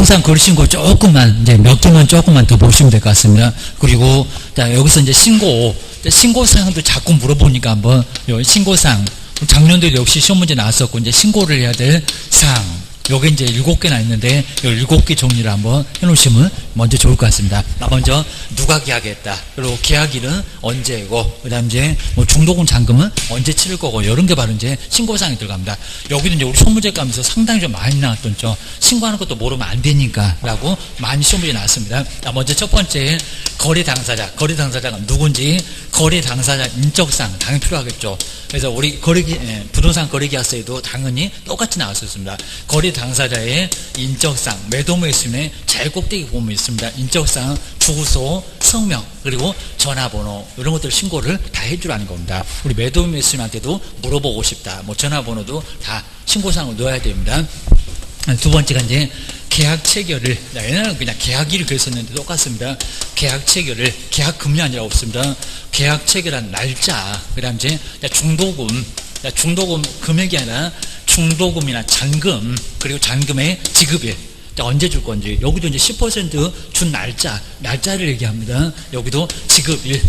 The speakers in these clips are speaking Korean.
부동산 거래 신고 조금만, 이제 몇 개만 조금만 더 보시면 될 것 같습니다. 그리고, 자, 여기서 이제 신고사항도 자꾸 물어보니까 한번, 요 신고사항, 작년도에도 역시 시험 문제 나왔었고, 이제 신고를 해야 될 사항. 요게 이제 7개나 있는데, 요 7개 정리를 한번 해놓으시면 먼저 좋을 것 같습니다. 먼저, 누가 계약했다. 그리고 계약일은 언제고, 그 다음 이제, 중도금 잔금은 언제 치를 거고, 이런 게 바로 이제 신고사항이 들어갑니다. 여기는 이제 우리 시험 문제 가면서 상당히 좀 많이 나왔던 신고하는 것도 모르면 안 되니까, 라고 많이 시험 문제 나왔습니다. 먼저 첫 번째, 거래 당사자. 거래 당사자가 누군지, 거래 당사자 인적사항, 당연히 필요하겠죠. 그래서 우리 부동산 거래계약서에도 당연히 똑같이 나왔었습니다. 거래 당사자의 인적사항, 매도매수인의 제일 꼭대기 보면 있습니다. 인적사항, 주소, 성명, 그리고 전화번호, 이런 것들 신고를 다 해주라는 겁니다. 우리 매도매수인한테도 물어보고 싶다. 전화번호도 다 신고사항을 넣어야 됩니다. 두 번째가 이제 계약 체결을, 옛날에는 그냥 계약일을 그랬었는데 똑같습니다. 계약 체결을, 계약금이 아니라 없습니다. 계약 체결한 날짜, 그 다음 이제 중도금 금액이 아니라 중도금이나 잔금, 그리고 잔금의 지급일, 언제 줄 건지, 여기도 이제 10%준 날짜를 얘기합니다. 여기도 지급일.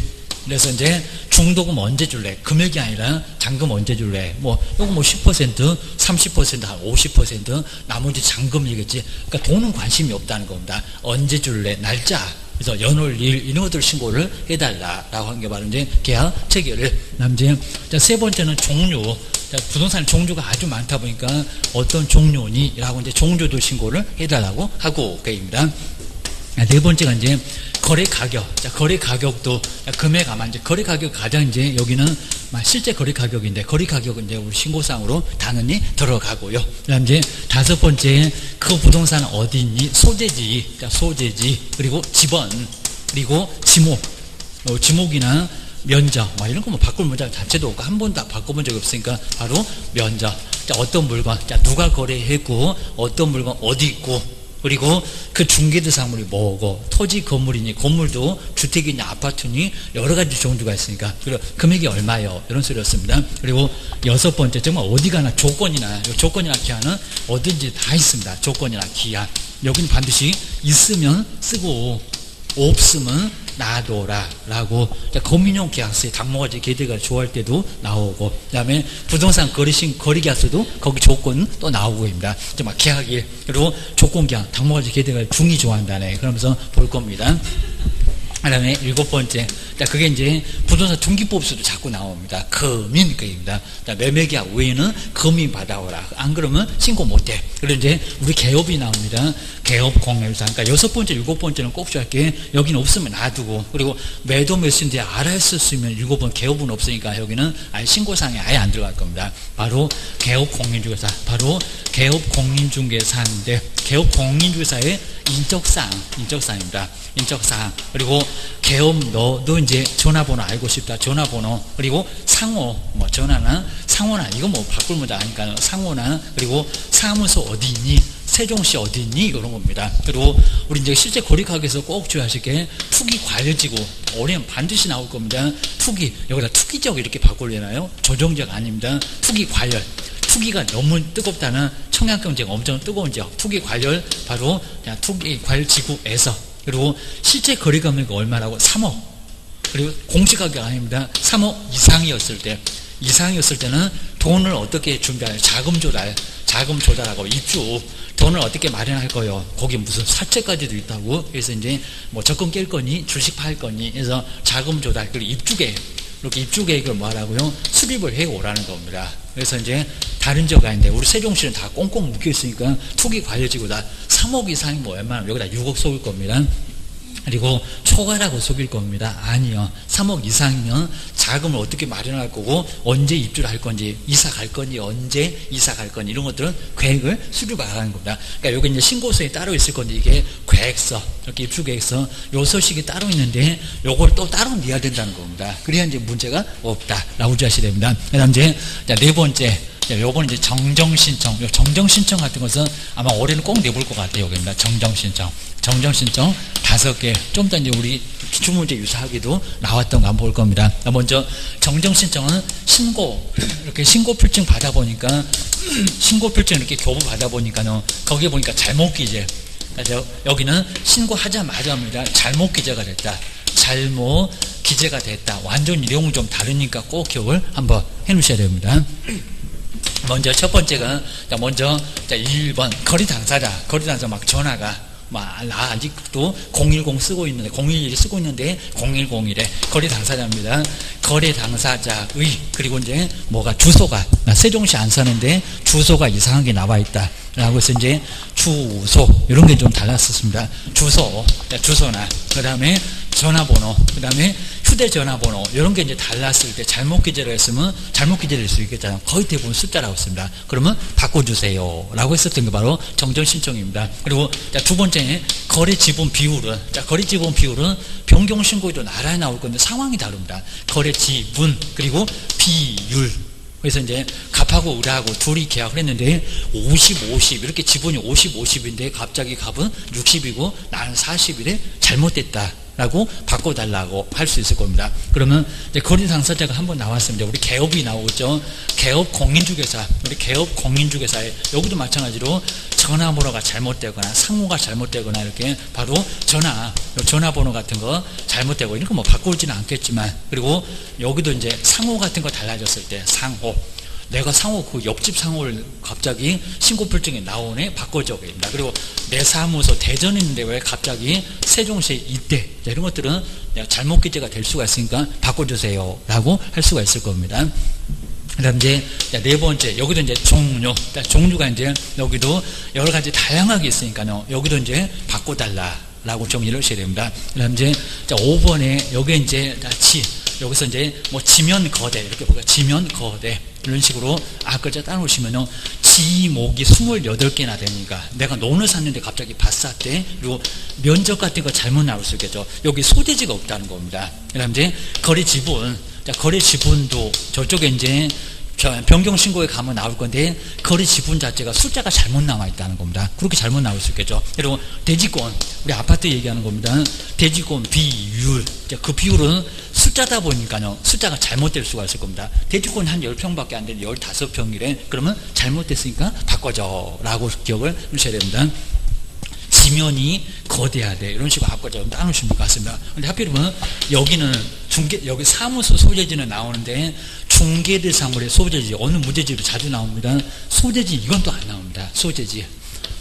그래서 이제 중도금 언제 줄래? 금액이 아니라 잔금 언제 줄래? 요거 10%, 30%, 한 50%, 나머지 잔금이겠지. 그러니까 돈은 관심이 없다는 겁니다. 언제 줄래? 날짜. 그래서 연월, 일, 이런 것들 신고를 해달라라고 한 게 바로 이제 계약 체결을. 자, 세 번째는 종류. 자, 부동산 종류가 아주 많다 보니까 어떤 종류니라고 이제 종류도 신고를 해달라고 하고 계입니다. 네 번째가 이제 거래 가격. 자, 거래 가격도 금액 아마 이제 거래 가격 가장 이제 여기는 실제 거래 가격인데 거래 가격은 이제 우리 신고상으로 당연히 들어가고요. 그다음 이제 다섯 번째 그 부동산 어디 있니? 소재지. 자, 소재지. 그리고 지번. 그리고 지목. 지목이나 면적. 이런 거 바꿀 문장 자체도 없고 한 번도 바꿔본 적이 없으니까 바로 면적. 자, 어떤 물건. 자, 누가 거래했고 어떤 물건 어디 있고. 그리고 그 중개대상물이 뭐고, 토지 건물이니, 건물도 주택이니, 아파트니, 여러 가지 종류가 있으니까, 그리고 금액이 얼마요? 이런 소리였습니다. 그리고 여섯 번째, 정말 어디 가나 조건이나 기한은 어딘지 다 있습니다. 조건이나 기한. 여기는 반드시 있으면 쓰고, 없으면 놔둬라 라고. 거민용 계약서에 당모가지 계대가 좋아할 때도 나오고, 그 다음에 부동산 거래계약서도 거기 조건 또 나오고입니다. 정말 계약일, 그리고 조건계약, 당모가지 계대가 중이 좋아한다네. 그러면서 볼 겁니다. 그 다음에 일곱 번째, 그게 이제 부동산 등기법에서도 자꾸 나옵니다. 금인입니다. 매매계약 외에는 금인 받아오라. 안 그러면 신고 못해. 그리고 이제 우리 개업이 나옵니다. 개업 공매사. 그러니까 여섯 번째, 일곱 번째는 꼭 줄게. 여기는 없으면 놔두고. 그리고 매도 매수인데 알았었으면 일곱 번 개업은 없으니까 여기는 아예 신고상에 아예 안 들어갈 겁니다. 바로 개업 공인중개사. 바로 개업 공인중개사인데 개업 공인중개사의 인적사항입니다. 인적사항. 그리고 개업 너도 이제 전화번호 알고 싶다. 전화번호. 그리고 상호. 상호나 이거 바꿀 문제 아니까 상호나. 그리고 사무소 어디 있니? 세종시 어디 있니? 이런 겁니다. 그리고 우리 이제 실제 거래가격에서 꼭 주의하실 게 투기 과열지구. 올해는 반드시 나올 겁니다. 투기. 여기다 투기적 이렇게 바꾸려나요? 조정적 아닙니다. 투기 과열. 투기가 너무 뜨겁다는 청약경제가 엄청 뜨거운 지역. 투기 과열. 바로 투기 과열 지구에서. 그리고 실제 거래 금액이 얼마라고? 3억. 그리고 공시가격 아닙니다. 3억 이상이었을 때는 돈을 어떻게 준비하냐? 자금 조달하고 입주. 돈을 어떻게 마련할 거요? 거기 무슨 사채까지도 있다고. 그래서 이제 적금 깰 거니, 주식 팔 거니. 그래서 자금 조달, 그리고 입주 계획. 이렇게 입주 계획을 뭐하라고요? 수립을 해 오라는 겁니다. 그래서 이제 다른 지역 아닌데 우리 세종시는 다 꽁꽁 묶여 있으니까 투기 관리지구다. 3억 이상이 웬만하면 여기다 6억 속일 겁니다. 그리고 초과라고 속일 겁니다. 아니요. 3억 이상이면 자금을 어떻게 마련할 거고 언제 입주를 할 건지, 이사 갈 건지, 언제 이사 갈 건지 이런 것들은 계획을 수립하라는 겁니다. 그러니까 여기 이제 신고서에 따로 있을 건데 이게 계획서, 이렇게 입주 계획서, 요 서식이 따로 있는데 요걸 또 따로 내야 된다는 겁니다. 그래야 이제 문제가 없다라고 주의하셔야 됩니다. 그다음 이제 네 번째. 요건 이제 정정신청. 정정신청 같은 것은 아마 올해는 꼭 내볼 것 같아요. 여기입니다. 정정신청 5개. 좀 더 이제 우리 기출문제 유사하게도 나왔던 거 한번 볼 겁니다. 먼저 정정신청은 이렇게 신고필증 받아보니까, 신고필증 이렇게 교부 받아보니까는 거기에 보니까 잘못 기재. 그래서 여기는 신고하자마자입니다. 잘못 기재가 됐다. 잘못 기재가 됐다. 완전히 내용이 좀 다르니까 꼭 기억을 한번 해 놓으셔야 됩니다. 먼저 첫 번째가, 먼저 1번 거리 당사자 막 전화가 나 아직도 010 쓰고 있는데 011 쓰고 있는데 010이래. 거리 당사자입니다. 거래 당사자의, 그리고 이제 뭐가 주소가 나 세종시 안 사는데 주소가 이상하게 나와 있다 라고 해서 이제 주소 이런 게 좀 달랐었습니다. 주소나 그 다음에 전화번호, 그 다음에 휴대전화번호 이런 게 이제 달랐을 때 잘못 기재를 했으면 잘못 기재를 할 수 있겠잖아요. 거의 대부분 숫자라고 씁니다. 그러면 바꿔주세요 라고 했었던 게 바로 정정신청입니다. 그리고 두 번째 거래 지분 비율은, 거래 지분 비율은 변경 신고에도 나란히 나올 건데 상황이 다릅니다. 거래 지분 그리고 비율. 그래서 이제 갑하고 을하고 둘이 계약을 했는데 50, 50 이렇게 지분이 50, 50인데 갑자기 갑은 60이고 나는 40이래. 잘못됐다 라고 바꿔달라고 할 수 있을 겁니다. 그러면 이제 거래 당사자가 한번 나왔습니다. 우리 개업이 나오죠. 개업 공인중개사, 우리 개업 공인중개사에 여기도 마찬가지로 전화번호가 잘못되거나 상호가 잘못되거나 이렇게 바로 전화번호 같은 거 잘못되고 이런 거 뭐 바꾸지는 않겠지만, 그리고 여기도 이제 상호 같은 거 달라졌을 때 상호, 내가 상호 그 옆집 상호를 갑자기 신고필증이 나오네, 바꿔줘야겠다. 그리고 내 사무소 대전에 있는데 왜 갑자기 세종시에 있대, 이런 것들은 내가 잘못 기재가 될 수가 있으니까 바꿔주세요 라고 할 수가 있을 겁니다. 그 다음 이제 네 번째, 여기도 이제 종류가 이제 여기도 여러 가지 다양하게 있으니까요, 여기도 이제 바꿔달라 라고 정리를 하셔야 됩니다. 그 다음 이제 5번에 여기 이제 여기서 이제 뭐 지면 거대 이렇게 보니까 지면 거대 이런 식으로 아까 따라오시면요, 지목이 28개나 되니까 내가 논을 샀는데 갑자기 밭 샀대. 그리고 면적 같은 거 잘못 나올 수 있겠죠. 여기 소재지가 없다는 겁니다. 그 다음 이제 거래 지분도 저쪽에 이제 변경 신고에 가면 나올 건데 거래 지분 자체가 숫자가 잘못 나와 있다는 겁니다. 그렇게 잘못 나올 수 있겠죠. 그리고 대지권, 우리 아파트 얘기하는 겁니다. 대지권 비율, 그 비율은 숫자다 보니까요, 숫자가 잘못될 수가 있을 겁니다. 대지권 한 10평밖에 안 되는 15평이래. 그러면 잘못됐으니까 바꿔줘 라고 기억을 하셔야 됩니다. 지면이 거대하대 이런 식으로 아까 좀 따놓으시면 될 것 같습니다. 근데 하필이면 여기는 여기 사무소 소재지는 나오는데 중개대상물의 소재지, 어느 무제지로 자주 나옵니다. 소재지 이건 또 안 나옵니다.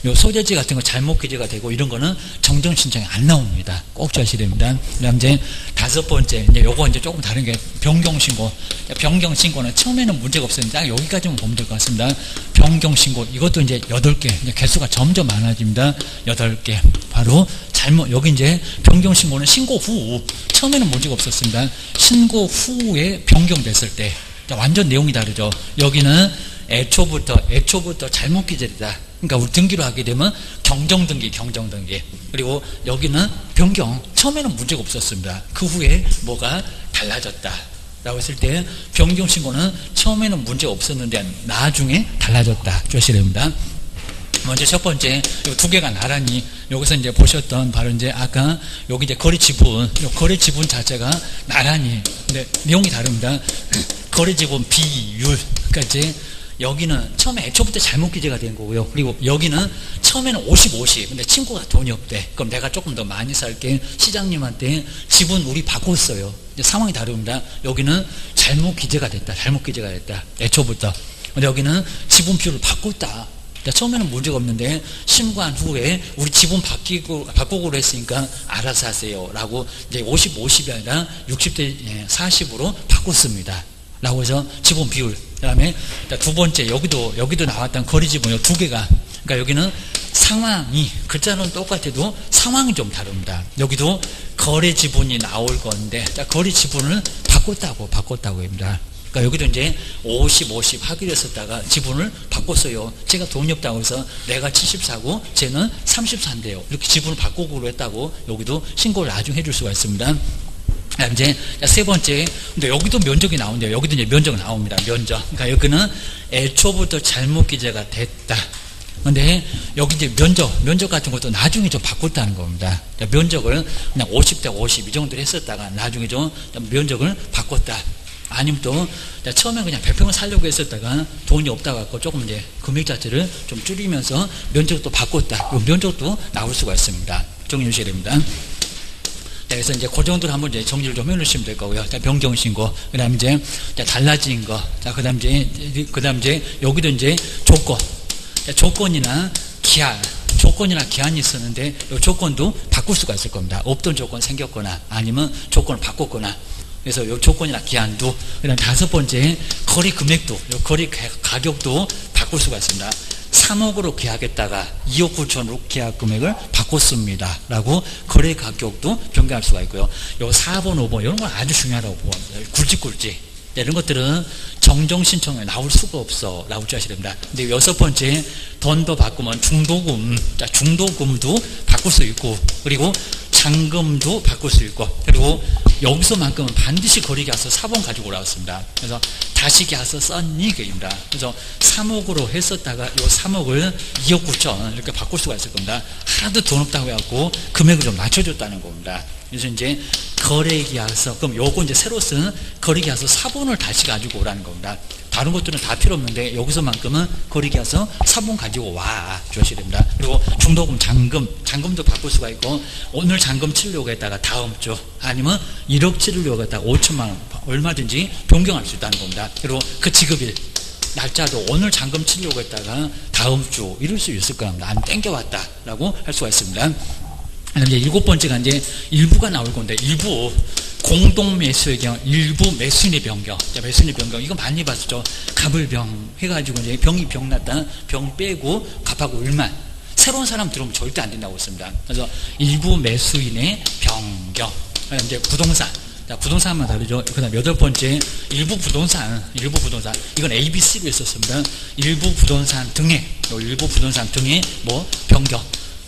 요 소재지 같은 거 잘못 기재가 되고 이런 거는 정정 신청이 안 나옵니다. 꼭 주셔야 됩니다. 그다음 이제 5번째, 이제 요거 이제 조금 다른 게 변경 신고. 변경 신고는 처음에는 문제가 없었는데 딱 여기까지만 보면 될 것 같습니다. 변경 신고 이것도 이제 8개, 이제 개수가 점점 많아집니다. 8개. 바로 여기 이제 변경 신고는 신고 후, 처음에는 문제가 없었습니다. 신고 후에 변경됐을 때 완전 내용이 다르죠. 여기는 애초부터 잘못 기재됐다. 그러니까 우리 등기로 하게 되면 경정등기. 그리고 여기는 변경, 처음에는 문제가 없었습니다. 그 후에 뭐가 달라졌다 라고 했을 때 변경 신고는 처음에는 문제가 없었는데 나중에 달라졌다 주셔야 됩니다. 먼저 첫 번째, 이 두 개가 나란히 여기서 이제 보셨던 바로 이제 아까 여기 이제 거래 지분, 거래 지분 자체가 나란히, 근데 내용이 다릅니다. 거래 지분 비율, 그러니까 이제 여기는 처음에 애초부터 잘못 기재가 된 거고요. 그리고 여기는 처음에는 50, 50. 근데 친구가 돈이 없대. 그럼 내가 조금 더 많이 살게. 시장님한테 지분 우리 바꿨어요. 이제 상황이 다릅니다. 여기는 잘못 기재가 됐다. 애초부터. 근데 여기는 지분 비율을 바꿨다. 처음에는 문제가 없는데 신고한 후에 우리 지분 바꾸기로 했으니까 알아서 하세요 라고 이제 50, 50이 아니라 60대 40으로 바꿨습니다 라고 해서 지분 비율. 그 다음에 두 번째, 여기도 나왔던 거래 지분, 두 개가, 그러니까 여기는 상황이, 글자는 똑같아도 상황이 좀 다릅니다. 여기도 거래 지분이 나올 건데, 거래 지분을 바꿨다고 합니다. 그러니까 여기도 이제 50, 50 하기로 했었다가 지분을 바꿨어요. 제가 돈이 없다고 해서 내가 70 사고 쟤는 30 산대요. 이렇게 지분을 바꾸기로 했다고 여기도 신고를 나중에 해줄 수가 있습니다. 이제 세 번째, 근데 여기도 면적이 나오는데요. 여기도 이제 면적 나옵니다. 면적. 그러니까 여기는 애초부터 잘못 기재가 됐다. 근데 여기 이제 면적 같은 것도 나중에 좀 바꿨다는 겁니다. 면적을 그냥 50대 50 이 정도로 했었다가 나중에 좀 면적을 바꿨다. 아니면 또 처음에 그냥 100평을 살려고 했었다가 돈이 없다 갖고 조금 이제 금액 자체를 좀 줄이면서 면적도 바꿨다. 이 면적도 나올 수가 있습니다. 정리해 주셔야 됩니다. 그래서 이제 그 정도로 한번 이제 정리를 좀 해놓으시면 될 거고요. 자, 변경신고, 그 다음 이제 달라진 거, 자, 그 다음 이제 여기도 이제 조건, 자, 조건이나 기한이 있었는데 이 조건도 바꿀 수가 있을 겁니다. 없던 조건 생겼거나 아니면 조건을 바꿨거나. 그래서 이 조건이나 기한도, 그 다음 5번째 거래 금액도, 이 거래 가격도 바꿀 수가 있습니다. 3억으로 계약했다가 2억 9천으로 계약 금액을 바꿨습니다. 라고 거래 가격도 변경할 수가 있고요. 요 4번, 5번 이런 건 아주 중요하다고 보고 굵직굵직 이런 것들은 정정 신청에 나올 수가 없어 라고 주셔야 됩니다. 근데 6번째 던더 바꾸면 중도금도 바꿀 수 있고, 그리고 잔금도 바꿀 수 있고, 그리고 여기서만큼은 반드시 거래 계약서 4번 가지고 올라왔습니다. 그래서 다시 계약서 썼니? 그입니다. 그래서 3억으로 했었다가 요 3억을 2억 9천 이렇게 바꿀 수가 있을 겁니다. 하나도 돈 없다고 해갖고 금액을 좀 낮춰줬다는 겁니다. 그래서 이제 거래 계약서, 그럼 요거 이제 새로 쓴 거래 계약서 4번을 다시 가지고 오라는 겁니다. 다른 것들은 다 필요 없는데 여기서만큼은 거래 계약서 4번 가지고 와 주셔야 됩니다. 그리고 중도금, 잔금도 바꿀 수가 있고, 오늘 잔금 치려고 했다가 다음 주, 아니면 1억 치려고 했다가 5천만 원 얼마든지 변경할 수 있다는 겁니다. 그리고 그 지급일 날짜도 오늘 잔금 치려고 했다가 다음 주 이럴 수 있을 겁니다. 안 땡겨왔다라고 할 수가 있습니다. 이제 7번째가 이제 일부가 나올 건데, 일부 공동 매수의 경우 일부 매수인의 변경. 자, 매수인의 변경 이거 많이 봤었죠. 갑을병 해가지고 이제 병이 병났다, 병 빼고 갑하고 을만, 새로운 사람 들어오면 절대 안 된다고 했습니다. 그래서 일부 매수인의 변경. 이제 부동산. 자, 부동산만 다르죠. 그 다음 8번째 일부 부동산 이건 ABC로 했었습니다. 일부 부동산 등의 뭐 변경.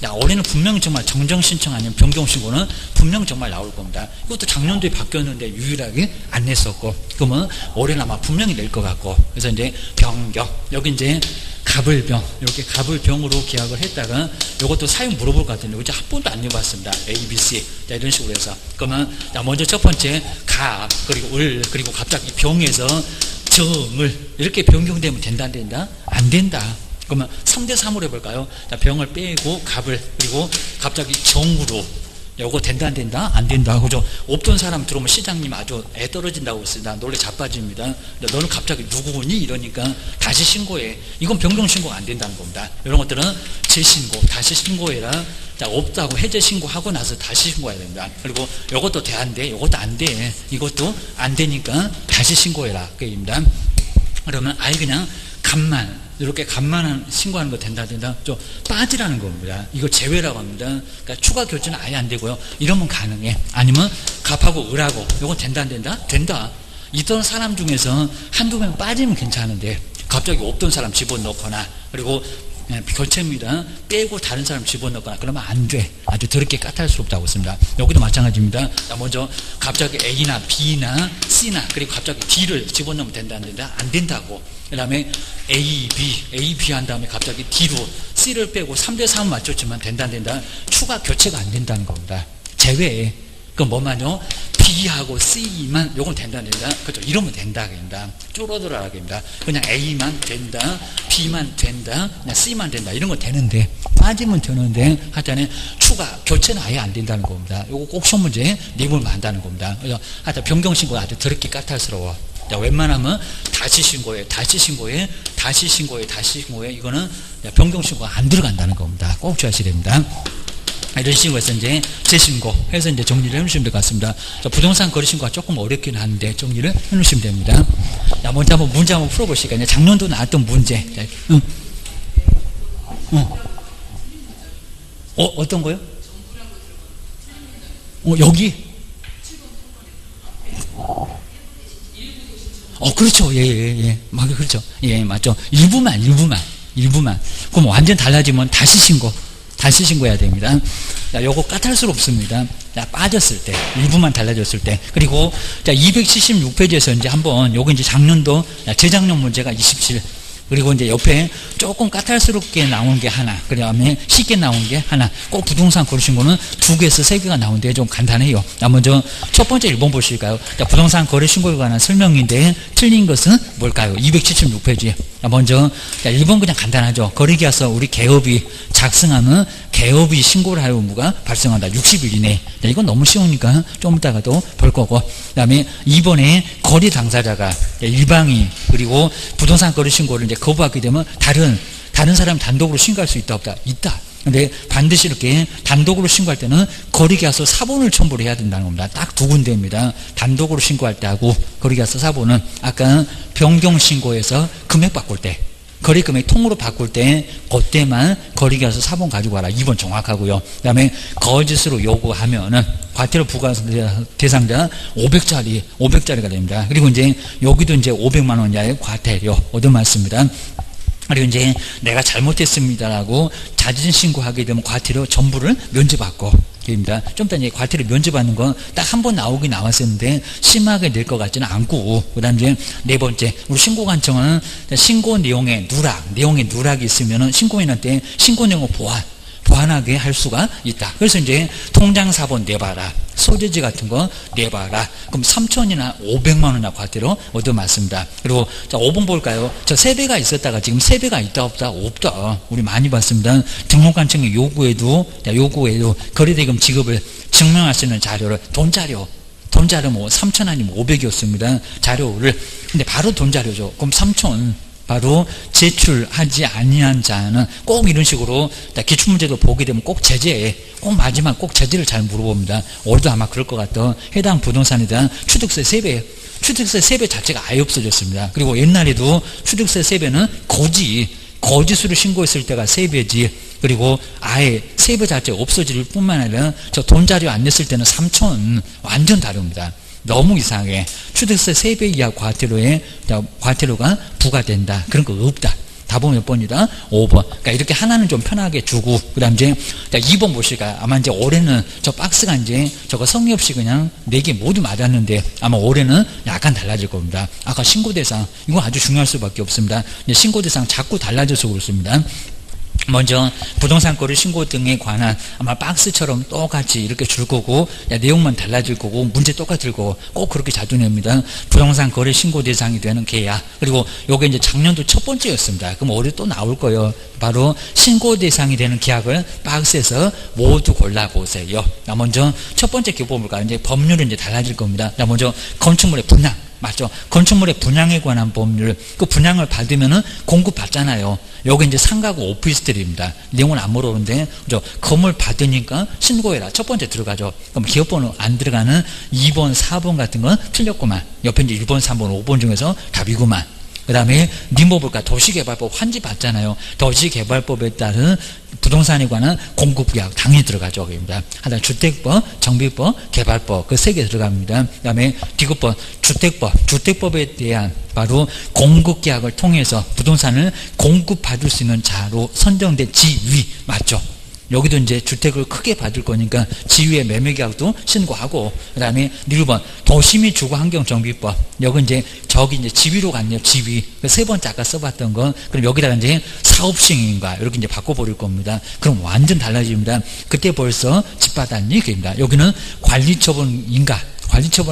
야, 올해는 분명히 정말 정정 신청 아니면 변경 신고는 분명 정말 나올 겁니다. 이것도 작년도에 바뀌었는데 유일하게 안 냈었고, 그러면 올해는 아마 분명히 낼 것 같고, 그래서 이제 변경, 여기 이제 갑을병, 이렇게 갑을병으로 계약을 했다가 이것도 사용 물어볼 것 같은데 이제 한 번도 안 내봤습니다. A, B, C 자, 이런 식으로 해서. 그러면 자, 먼저 첫 번째 갑, 그리고 을, 그리고 갑자기 병에서 정을 이렇게 변경되면 된다 안 된다? 안 된다. 그러면 3대3으로 해볼까요? 자, 병을 빼고 갑을, 그리고 갑자기 정으로 요거 된다 안 된다? 안 된다. 그죠? 없던 사람 들어오면 시장님 아주 애 떨어진다고 했습니다. 놀래 자빠집니다. 너는 갑자기 누구니? 이러니까 다시 신고해. 이건 변경 신고가 안 된다는 겁니다. 이런 것들은 재신고, 다시 신고해라. 자, 없다고 해제 신고하고 나서 다시 신고해야 됩니다. 그리고 요것도 돼 안 돼? 요것도 안 돼. 이것도 안 되니까 다시 신고해라. 그입니다. 그러면 아예 그냥 갑만, 이렇게 갑만 신고하는 거 된다 좀 빠지라는 겁니다. 이거 제외라고 합니다. 그러니까 추가 결제는 아예 안 되고요. 이러면 가능해. 아니면 갑하고 을하고 이거 된다 안 된다? 된다. 있던 사람 중에서 한두 명 빠지면 괜찮은데 갑자기 없던 사람 집어넣거나, 그리고 결체입니다. 빼고 다른 사람 집어넣거나 그러면 안 돼. 아주 더럽게 까탈스럽다고 했습니다. 여기도 마찬가지입니다. 먼저 갑자기 A나 B나 C나 그리고 갑자기 D를 집어넣으면 된다 안 된다? 안 된다고. 그 다음에 A, B 한 다음에 갑자기 D로 C를 빼고 3대3 맞췄지만 된다 안 된다? 추가 교체가 안 된다는 겁니다. 제외에. 그럼 뭐만요? B하고 C만 요건 된다 안 된다? 그렇죠. 이러면 된다 됩니다. 줄어들어라 됩니다. 그냥 A만 된다, B만 된다, 그냥 C만 된다 이런 거 되는데, 빠지면 되는데 하여튼 추가 교체는 아예 안 된다는 겁니다. 요거 꼭 시험 문제 내보면 한다는 겁니다. 그래서 하여튼 변경 신고가 아주 더럽게 까탈스러워. 자, 웬만하면 다시 신고해. 이거는 변경 신고가 안 들어간다는 겁니다. 꼭 주의하셔야 됩니다. 이런 식으로 해서 이제 재신고 해서 이제 정리를 해놓으시면 될 것 같습니다. 자, 부동산 거래 신고가 조금 어렵긴 한데 정리를 해놓으시면 됩니다. 자, 먼저 한번 문제 한번 풀어보시니까 작년도 나왔던 문제. 자, 어떤 거요? 여기? 그렇죠. 예. 그렇죠. 예, 맞죠. 일부만. 그럼 완전 달라지면 다시 신고해야 됩니다. 자, 요거 까탈스럽습니다. 자, 빠졌을 때, 일부만 달라졌을 때. 그리고, 자, 276페이지에서 이제 한번, 요거 이제 작년도, 재작년 문제가 27, 그리고 이제 옆에 조금 까탈스럽게 나오는 게 하나, 그 다음에 쉽게 나오는 게 하나. 꼭 부동산 거래 신고는 2개에서 3개가 나오는데 좀 간단해요. 먼저 첫 번째 1번 보실까요? 부동산 거래 신고에 관한 설명인데 틀린 것은 뭘까요? 276페이지. 먼저 1번 그냥 간단하죠. 거래계약서 우리 개업이 작성하면 개업이 신고를 할 의무가 발생한다. 60일 이내. 이건 너무 쉬우니까 좀 이따가도 볼 거고. 그 다음에 2번에 거래 당사자가 일방이 그리고 부동산 거래 신고를 이제 거부하게 되면 다른 사람 단독으로 신고할 수 있다 없다? 있다. 근데 반드시 이렇게 단독으로 신고할 때는 거래계약서 사본을 첨부를 해야 된다는 겁니다. 딱 2군데입니다. 단독으로 신고할 때 하고 거래계약서 사본은 아까 변경 신고에서 금액 바꿀 때 거래 금액 통으로 바꿀 때 그때만 거래계약서 사본 가지고 와라. 2번 정확하고요. 그 다음에 거짓으로 요구하면은 과태료 부과 대상자 500짜리가 됩니다. 그리고 이제 여기도 이제 500만 원 이하의 과태료 얻어맞습니다. 그리고 이제 내가 잘못했습니다라고 자진 신고하게 되면 과태료 전부를 면제받고 입니다. 좀 이따 이제 과태료 면제받는 건 딱 한 번 나오긴 나왔었는데 심하게 낼 것 같지는 않고, 그 다음 이제 네 번째, 우리 신고관청은 신고 내용에 누락이 있으면은 신고인한테 신고 내용을 보완하게 할 수가 있다. 그래서 이제 통장 사본 내봐라, 소재지 같은 거 내봐라. 그럼 3천이나 500만 원이나 과태료 얻어맞습니다. 그리고 자 5번 볼까요? 저 세배가 있었다가 지금 세배가 있다 없다? 없다. 우리 많이 봤습니다. 등록관청의 요구에도 거래대금 지급을 증명할 수 있는 자료를 돈자료 뭐 3천 아니면 500이었습니다. 자료를. 근데 바로 돈자료죠. 그럼 3천 바로 제출하지 아니한 자는 꼭 이런 식으로 기출문제도 보게 되면 꼭 마지막 꼭 제재를 잘 물어봅니다. 올해도 아마 그럴 것 같아. 해당 부동산에 대한 취득세 세배 자체가 아예 없어졌습니다. 그리고 옛날에도 취득세 세배는 거짓으로 신고했을 때가 세배지, 그리고 아예 세배 자체가 없어질 뿐만 아니라 저 돈자료 안 냈을 때는 3천 완전 다릅니다. 너무 이상해. 취득세 3배 이하 과태료가 부과된다. 그런 거 없다. 답은 몇 번이다? 5번. 그러니까 이렇게 하나는 좀 편하게 주고, 그 다음 이제 2번 보실까요? 아마 이제 올해는 저 박스가 이제 저거 성의 없이 그냥 4개 모두 맞았는데 아마 올해는 약간 달라질 겁니다. 아까 신고대상, 이거 아주 중요할 수밖에 없습니다. 신고대상 자꾸 달라져서 그렇습니다. 먼저 부동산 거래 신고 등에 관한 아마 박스처럼 똑같이 이렇게 줄 거고, 내용만 달라질 거고, 문제 똑같을 거고, 꼭 그렇게 자주 냅니다. 부동산 거래 신고 대상이 되는 계약. 그리고 요게 이제 작년도 첫 번째였습니다. 그럼 올해 또 나올 거예요. 바로 신고 대상이 되는 계약을 박스에서 모두 골라보세요. 먼저 첫 번째 교보물가 이제 법률은 이제 달라질 겁니다. 먼저 건축물의 분양. 맞죠? 건축물의 분양에 관한 법률, 그 분양을 받으면은 공급받잖아요. 여기 이제 상가구 오피스텔입니다. 내용은 안 물어보는데, 그죠? 건물 받으니까 신고해라. 첫 번째 들어가죠. 그럼 기업번호 안 들어가는 2번, 4번 같은 건 틀렸구만. 옆에 이제 1번, 3번, 5번 중에서 답이구만. 그 다음에 니모볼까 도시개발법 환지 받잖아요. 도시개발법에 따른 부동산에 관한 공급계약 당연히 들어가죠. 그입니다. 하나 주택법, 정비법, 개발법 그 3개 들어갑니다. 그 다음에 디귿법, 주택법에 대한 바로 공급계약을 통해서 부동산을 공급받을 수 있는 자로 선정된 지위 맞죠? 여기도 이제 주택을 크게 받을 거니까 지위의 매매계약도 신고하고, 그 다음에 1번 도시및 주거환경정비법, 여기 이제 지위로 갔네요. 지위. 그 3번째 아까 써봤던 거. 그럼 여기다가 이제 사업시행인가 이렇게 이제 바꿔버릴 겁니다. 그럼 완전 달라집니다. 그때 벌써 집 받았니? 그입니다. 여기는 관리처분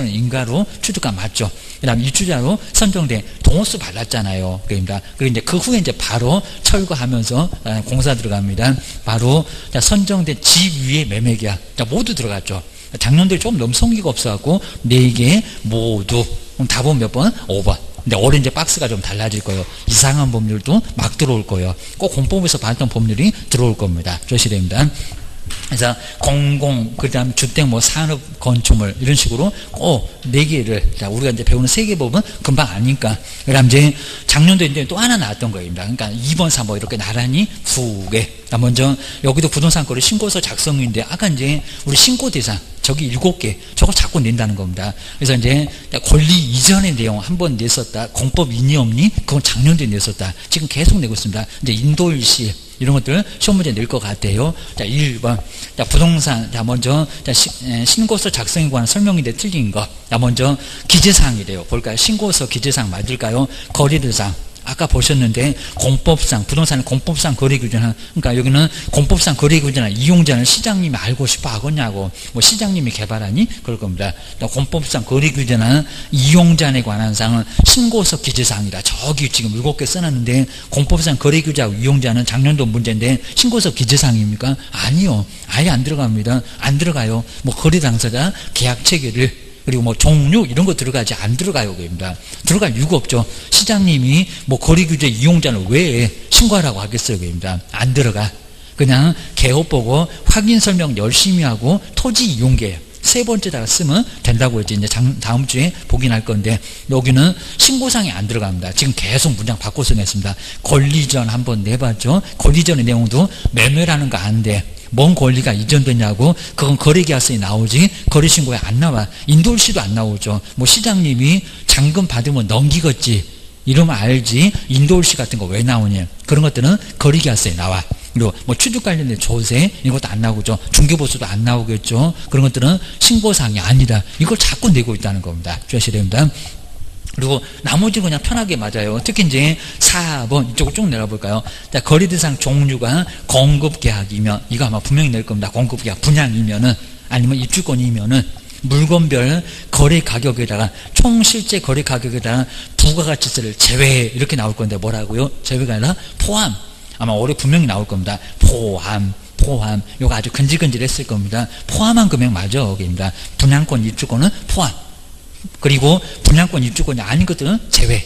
인가로 취득가 맞죠. 그 다음 입주자로 선정된 동호수 받았잖아요. 그입니다. 그리고 이제 그 후에 이제 바로 철거하면서 공사 들어갑니다. 바로 선정된 지위의 매매계약. 모두 들어갔죠. 작년도에 좀 너무 성기가 없어갖고 4개 모두. 그럼 답은 몇 번? 5번. 근데 올해 이제 박스가 좀 달라질 거예요. 이상한 법률도 막 들어올 거예요. 꼭 공법에서 봤던 법률이 들어올 겁니다. 조심해야 됩니다. 그래서 그 다음 주택 산업 건축물 이런 식으로 꼭 4개를 우리가 이제 배우는 세계법은 금방 아니까. 그 다음 이제 작년도에 이제 또 하나 나왔던 거입니다. 그러니까 2번, 3번 이렇게 나란히 2개. 먼저 여기도 부동산 거래 신고서 작성인데 아까 이제 우리 신고 대상 저기 7개 저걸 자꾸 낸다는 겁니다. 그래서 이제 권리 이전의 내용 한 번 냈었다. 공법 있니 없니? 그건 작년도에 냈었다. 지금 계속 내고 있습니다. 이제 인도일시 이런 것들 시험 문제 낼 것 같아요. 자, 1번. 자, 부동산. 자, 먼저, 신고서 작성에 관한 설명인데 틀린 거. 자, 먼저, 기재사항이래요. 볼까요? 신고서 기재사항 맞을까요? 거래대상. 아까 보셨는데 공법상 부동산 공법상 거래규제나 그러니까 여기는 공법상 거래규제나 이용자는 시장님이 알고 싶어 하겠냐고 뭐 시장님이 개발하니 그럴 겁니다. 공법상 거래규제나 이용자에 관한 사항은 신고서 기재사항이다. 저기 지금 7개 써놨는데 공법상 거래규제하고 이용자는 작년도 문제인데 신고서 기재사항입니까? 아니요. 아예 안 들어갑니다. 안 들어가요. 뭐 거래 당사자 계약 체계를 그리고 뭐 종류 이런 거 들어가지 안 들어가요. 그입니다. 들어갈 이유가 없죠. 시장님이 뭐 거래규제 이용자는 왜 신고하라고 하겠어요. 그입니다. 안 들어가. 그냥 개업 보고 확인 설명 열심히 하고 토지 이용계 세 번째다가 쓰면 된다고 했지. 이제 다음 주에 보긴 할 건데 여기는 신고사항이 안 들어갑니다. 지금 계속 문장 바꿔서 냈습니다. 권리전 한번 내봤죠. 권리전의 내용도 매매라는 거 안 돼. 뭔 권리가 이전됐냐고 그건 거래계약서에 나오지 거래신고에 안 나와. 인도일시도 안 나오죠. 뭐 시장님이 잔금 받으면 넘기겠지 이러면 알지 인도일시 같은 거 왜 나오냐. 그런 것들은 거래계약서에 나와. 그리고 뭐 취득 관련된 조세 이런 것도 안 나오죠. 중개보수도 안 나오겠죠. 그런 것들은 신고사항이 아니다. 이걸 자꾸 내고 있다는 겁니다. 주의하셔야 됩니다. 그리고 나머지 그냥 편하게 맞아요. 특히 이제 4번 이쪽으로 쭉 내려볼까요? 자, 거래대상 종류가 공급계약이면 이거 아마 분명히 낼 겁니다. 공급계약 분양이면은 아니면 입주권이면은 물건별 거래 가격에다가 총 실제 거래 가격에다가 부가가치세를 제외 이렇게 나올 건데 뭐라고요? 제외가 아니라 포함. 아마 올해 분명히 나올 겁니다. 포함. 이거 아주 근질근질했을 겁니다. 포함한 금액 맞아. 여기입니다. 분양권 입주권은 포함. 그리고 분양권 입주권이 아닌 것들은 제외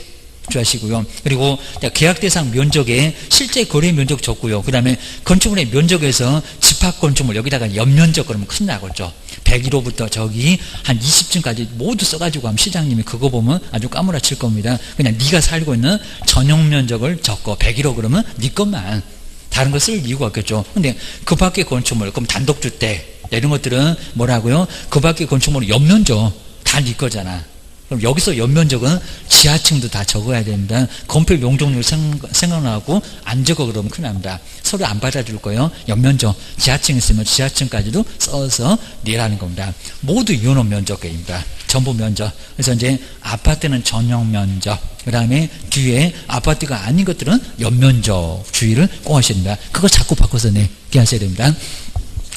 주하시고요. 그리고 계약 대상 면적에 실제 거래 면적 적고요. 그 다음에 건축물의 면적에서 집합 건축물 여기다가 연면적 그러면 큰일 나겠죠. 101호부터 저기 한 20층까지 모두 써가지고 하면 시장님이 그거 보면 아주 까무라칠 겁니다. 그냥 네가 살고 있는 전용 면적을 적고 101호 그러면 네 것만 다른 거 쓸 이유가 없겠죠. 근데 그 밖의 건축물 그럼 단독주택 이런 것들은 뭐라고요? 그 밖의 건축물은 연면적 다 네 거잖아. 그럼 여기서 연면적은 지하층도 다 적어야 됩니다. 건폐 용적률 생각나고 안 적어 그러면 큰일 납니다. 서류 안 받아줄 거예요. 연면적 지하층 있으면 지하층까지도 써서 내라는 겁니다. 모두 이혼원 면적입니다. 전부 면적. 그래서 이제 아파트는 전용 면적. 그 다음에 뒤에 아파트가 아닌 것들은 연면적 주의를 꼭 하셔야 됩니다. 그거 자꾸 바꿔서 내게 하셔야 됩니다.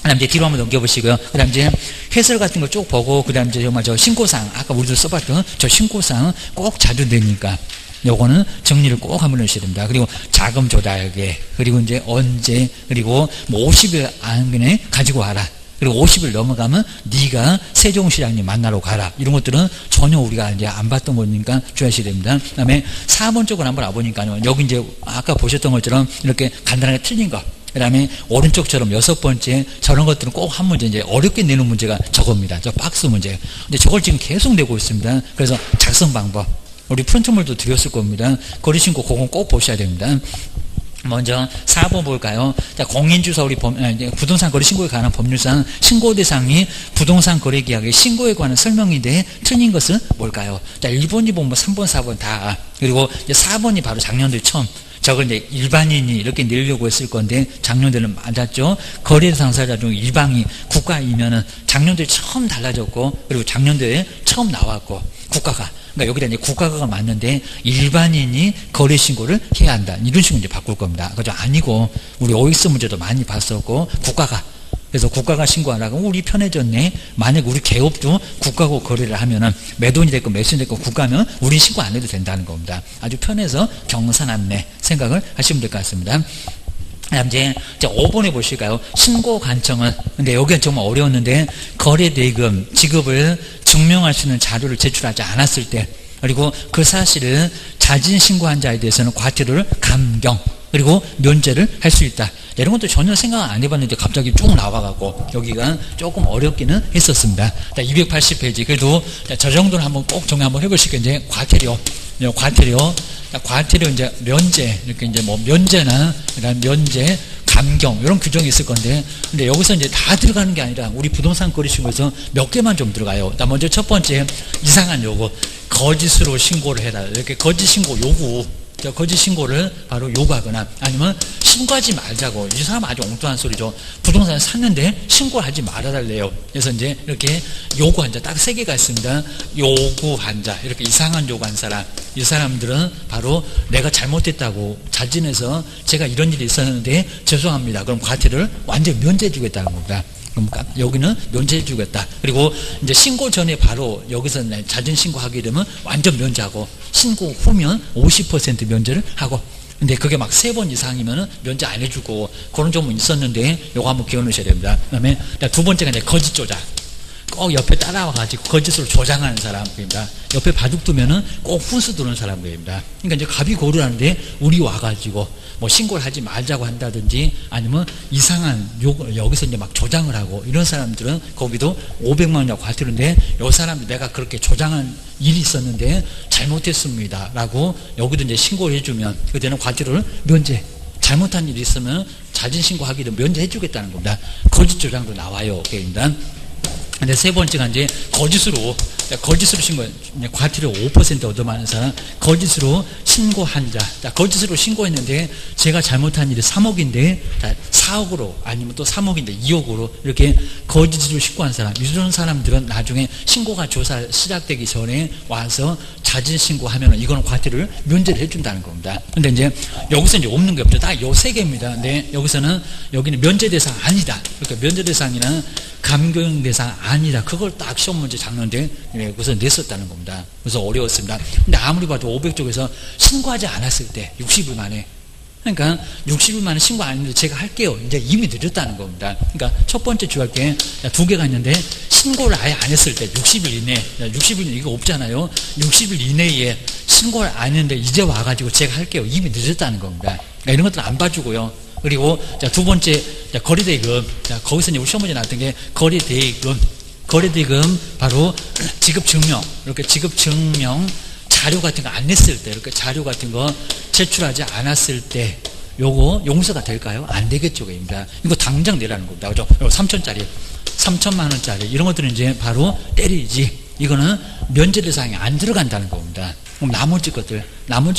그 다음 이제 뒤로 한번 넘겨보시고요. 그 다음 이제 해설 같은 거 쭉 보고, 그 다음 이제 정말 저 신고사항, 아까 우리도 써봤던 저 신고사항 꼭 자주 되니까 요거는 정리를 꼭 한번 하셔야 됩니다. 그리고 자금 조달계, 그리고 이제 언제, 그리고 뭐 50일 안에 가지고 와라. 그리고 50일 넘어가면 네가 세종시장님 만나러 가라. 이런 것들은 전혀 우리가 이제 안 봤던 거니까 주의하셔야 됩니다. 그 다음에 4번 쪽으로 한번 와보니까요. 여기 이제 아까 보셨던 것처럼 이렇게 간단하게 틀린 거. 그 다음에 오른쪽처럼 6번째 저런 것들은 꼭 한 문제 이제 어렵게 내는 문제가 저겁니다. 저 박스 문제. 근데 저걸 지금 계속 내고 있습니다. 그래서 작성 방법. 우리 프런트물도 드렸을 겁니다. 거래신고 그건 꼭 보셔야 됩니다. 먼저 4번 볼까요? 자, 공인주소 우리 부동산 거래 신고에 관한 법률상 신고 대상이 부동산 거래 계약의 신고에 관한 설명인데 틀린 것은 뭘까요? 자, 1번, 2번, 뭐 3번, 4번 다. 그리고 이제 4번이 바로 작년도에 처음 저걸 이제 일반인이 이렇게 내려고 했을 건데 작년도에는 맞았죠. 거래 당사자 중 일방이 국가이면은 작년도에 처음 달라졌고 그리고 작년도에 처음 나왔고 국가가 그러니까 여기다 이제 국가가 맞는데 일반인이 거래 신고를 해야 한다. 이런 식으로 이제 바꿀 겁니다. 그죠? 아니고 우리 OX 문제도 많이 봤었고 국가가 그래서 국가가 신고하라고 우리 편해졌네. 만약 우리 개업도 국가하고 거래를 하면은 매도인이 됐고 매수인이 됐고 국가면 우리 신고 안 해도 된다는 겁니다. 아주 편해서 경산안내 생각을 하시면 될 것 같습니다. 그다음 이제 5번에 보실까요? 신고 관청은 근데 여기가 정말 어려웠는데 거래 대금 지급을 증명할 수 있는 자료를 제출하지 않았을 때 그리고 그 사실을 자진 신고한 자에 대해서는 과태료를 감경 그리고 면제를 할 수 있다. 이런 것도 전혀 생각 안 해봤는데 갑자기 쭉 나와갖고 여기가 조금 어렵기는 했었습니다. 280페이지 그래도 저 정도는 한번 꼭 정리 한번 해보실게요. 이제 과태료 이제 면제 이렇게 이제 뭐 면제나 그다음 면제 감경 이런 규정이 있을 건데 근데 여기서 이제 다 들어가는 게 아니라 우리 부동산 거래신고에서 몇 개만 좀 들어가요. 자, 먼저 첫 번째 이상한 요구 거짓으로 신고를 해라. 이렇게 거짓 신고 요구 거짓 신고를 바로 요구하거나 아니면 신고하지 말자고. 이 사람 아주 엉뚱한 소리죠. 부동산을 샀는데 신고하지 말아달래요. 그래서 이제 이렇게 요구한 자 딱 3개가 있습니다. 요구한 자, 이렇게 이상한 요구한 사람. 이 사람들은 바로 내가 잘못했다고 자진해서 제가 이런 일이 있었는데 죄송합니다. 그럼 과태료를 완전히 면제해 주겠다는 겁니다. 그럼 여기는 면제해 주겠다. 그리고 이제 신고 전에 바로 여기서 자진 신고하게 되면 완전 면제하고, 신고 후면 50% 면제를 하고. 근데 그게 막 3번 이상이면은 면제 안 해주고, 그런 점은 있었는데 요거 한번 기억 넣으셔야 됩니다. 그 다음에 두 번째가 이제 거짓 조작. 꼭 옆에 따라와가지고 거짓으로 조장하는 사람입니다. 옆에 바둑 두면은 꼭 훈수 두는 사람입니다. 그러니까 이제 갑이 고르라는데 우리 와가지고 뭐 신고를 하지 말자고 한다든지 아니면 이상한 욕을 여기서 이제 막 조장을 하고, 이런 사람들은 거기도 500만 원이라고 과태료인데, 요 사람이 내가 그렇게 조장한 일이 있었는데 잘못했습니다 라고 여기도 이제 신고를 해주면 그때는 과태료를 면제. 잘못한 일이 있으면 자진 신고하기도 면제해 주겠다는 겁니다. 거짓 조장도 나와요. 그러니까 근데 3번째가 이제 거짓으로 신고, 과태료 5% 얻어맞는 사람, 거짓으로 신고한 자. 거짓으로 신고했는데 제가 잘못한 일이 3억인데 4억으로, 아니면 또 3억인데 2억으로 이렇게 거짓으로 신고한 사람, 이런 사람들은 나중에 신고가 조사 시작되기 전에 와서 자진 신고하면 이거는 과태료를 면제를 해준다는 겁니다. 근데 이제 여기서 이제 없는 게 없죠. 딱 요 3개입니다. 근데 여기는 면제 대상 아니다. 그러니까 면제 대상이나 감경 대상 아니다. 그걸 딱 시험 문제 작년에 그래서 냈었다는 겁니다. 그래서 어려웠습니다. 근데 아무리 봐도 500쪽에서 신고하지 않았을 때 60일 만에, 그러니까 60일 만에 신고 안 했는데 제가 할게요. 이제 이미 늦었다는 겁니다. 그러니까 첫 번째 주할 게 2개가 있는데, 신고를 아예 안 했을 때 60일 이내, 60일 이거 없잖아요. 60일 이내에 신고를 안 했는데 이제 와가지고 제가 할게요. 이미 늦었다는 겁니다. 그러니까 이런 것들 안 봐주고요. 그리고 두 번째 거래대금. 거기서 이제 우리 시험 문제 나왔던 게 거래대금 바로 지급증명, 이렇게 지급증명 자료 같은 거 안 냈을 때, 이렇게 자료 같은 거 제출하지 않았을 때 요거 용서가 될까요? 안 되겠죠. 입니다. 이거 당장 내라는 겁니다. 그죠? 3천짜리, 3천만 원짜리 이런 것들은 이제 바로 때리지. 이거는 면제 대상에 안 들어간다는 겁니다. 그럼 나머지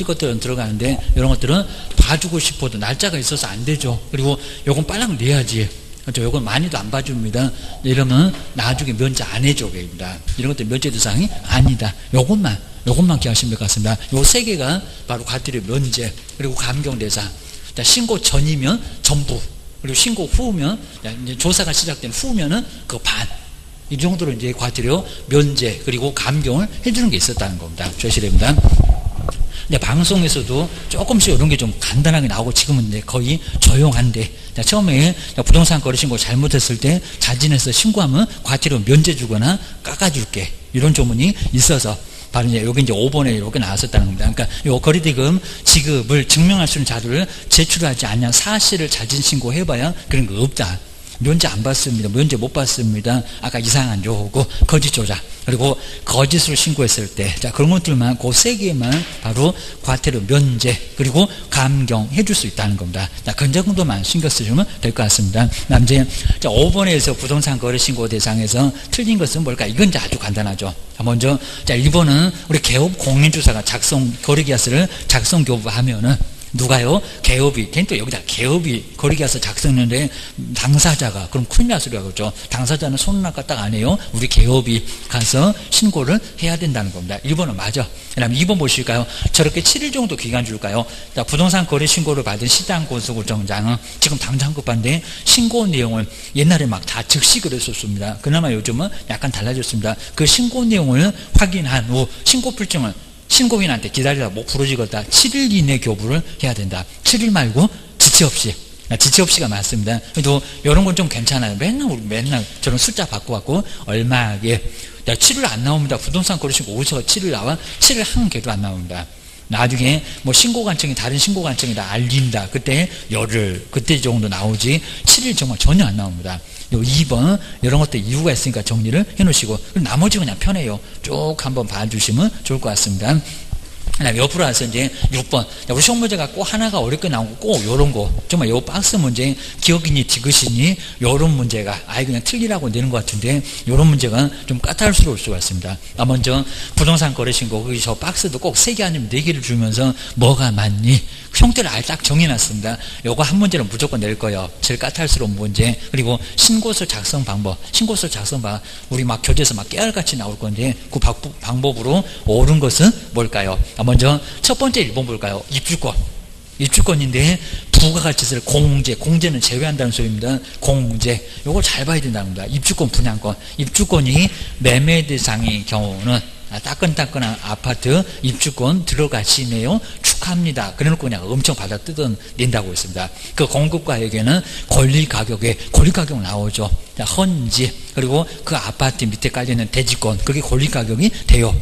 것들은 들어가는데, 이런 것들은 봐주고 싶어도 날짜가 있어서 안 되죠. 그리고 요건 빨랑 내야지. 그렇죠? 요건 많이도 안 봐줍니다. 이러면 나중에 면제 안 해줘. 입니다. 이런 것들 면제 대상이 아니다. 요것만 기억하시면 될 것 같습니다. 요 3개가 바로 과태료 면제, 그리고 감경 대상. 신고 전이면 전부, 그리고 신고 후면, 이제 조사가 시작된 후면은 그 반. 이 정도로 이제 과태료 면제, 그리고 감경을 해주는 게 있었다는 겁니다. 주셔야 됩니다. 근데 방송에서도 조금씩 이런 게 좀 간단하게 나오고, 지금은 이제 거의 조용한데, 처음에 부동산 거래 신고 잘못했을 때 자진해서 신고하면 과태료 면제 주거나 깎아줄게, 이런 조문이 있어서 바로 이제 여기 이제 5번에 이렇게 나왔었다는 겁니다. 그러니까 요 거래대금 지급을 증명할 수 있는 자료를 제출하지 않냐, 사실을 자진 신고해봐야 그런 거 없다. 면제 안 받습니다. 면제 못 받습니다. 아까 이상한 요구, 거짓 조작, 그리고 거짓으로 신고했을 때, 그런 것들만, 그 3개만 바로 과태료 면제, 그리고 감경해 줄 수 있다는 겁니다. 그 정도만 신경 쓰시면 될 것 같습니다. 다음 이제 5번에서 부동산 거래 신고 대상에서 틀린 것은 뭘까? 이건 이제 아주 간단하죠. 먼저 1번은 우리 개업 공인주사가 거래계약서를 작성 교부하면은, 누가요? 개업이, 걔는 또 여기다 개업이 거래계약서 작성했는데 당사자가, 그럼 큰일 날 소리가 그렇죠. 당사자는 손을 아까 딱 안 해요. 우리 개업이 가서 신고를 해야 된다는 겁니다. 1번은 맞아. 그 다음에 2번 보실까요? 저렇게 7일 정도 기간 줄까요? 부동산 거래 신고를 받은 시장고소구청장은 지금 당장 급한데 신고 내용을 옛날에 막 다 즉시를 했었습니다. 그나마 요즘은 약간 달라졌습니다. 그 신고 내용을 확인한 후 신고필증을 신고인한테 기다리다 뭐 부러지겠다, 7일 이내 교부를 해야 된다. 7일 말고 지체 없이가 맞습니다. 그래도 이런 건 좀 괜찮아요. 맨날 저런 숫자 바꿔갖고 얼마에 7일 안 나옵니다. 부동산 거래신고 어디서 7일 나와? 7일 한 개도 안 나옵니다. 나중에 뭐 신고관청이 다른 신고관청에다 알린다, 그때 열흘, 그때 정도 나오지 7일 정말 전혀 안 나옵니다. 2번 이런 것들 이유가 있으니까 정리를 해놓으시고, 나머지 그냥 편해요. 쭉 한번 봐주시면 좋을 것 같습니다. 그다음에 옆으로 와서 이제 6번. 우리 시험 문제가 꼭 하나가 어렵게 나오고 꼭 요런 거. 정말 요 박스 문제, 기억이니 디귿이니 요런 문제가 아예 그냥 틀리라고 내는 것 같은데 요런 문제가 좀 까탈스러울 수가 있습니다. 먼저 부동산 거래신고 거기 저 박스도 꼭 3개 아니면 4개를 주면서 뭐가 맞니? 형태를 아예 딱 정해놨습니다. 요거 한 문제는 무조건 낼 거예요. 제일 까탈스러운 문제. 그리고 신고서 작성 방법. 신고서 작성 방법. 우리 막 교재에서 막 깨알같이 나올 건데 그 방법으로 옳은 것은 뭘까요? 먼저 첫 번째 1번 볼까요? 입주권. 입주권인데 부가가치세를 공제는 제외한다는 소리입니다. 공제. 요거 잘 봐야 된다는 겁니다. 입주권 분양권. 입주권이 매매 대상의 경우는 따끈따끈한 아파트 입주권 들어가시네요. 축하합니다. 그래놓고 그냥 엄청 받아 뜯어낸다고 했습니다. 그 공급가에게는 권리가격 나오죠. 헌지 그리고 그 아파트 밑에 깔려있는 대지권 그게 권리가격이 돼요.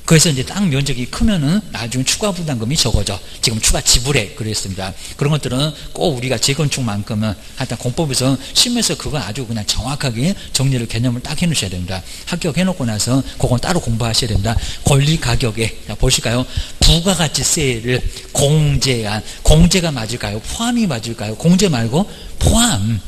그래서 이제 땅 면적이 크면은 나중에 추가 부담금이 적어져. 지금 추가 지불해 그랬습니다. 그런 것들은 꼭 우리가 재건축만큼은 하여튼 공법에서 심해서 그건 아주 그냥 정확하게 정리를 개념을 딱 해놓으셔야 됩니다. 합격해놓고 나서 그건 따로 공부하셔야 됩니다. 권리 가격에 자 보실까요? 부가가치세를 공제가 맞을까요? 포함이 맞을까요? 공제 말고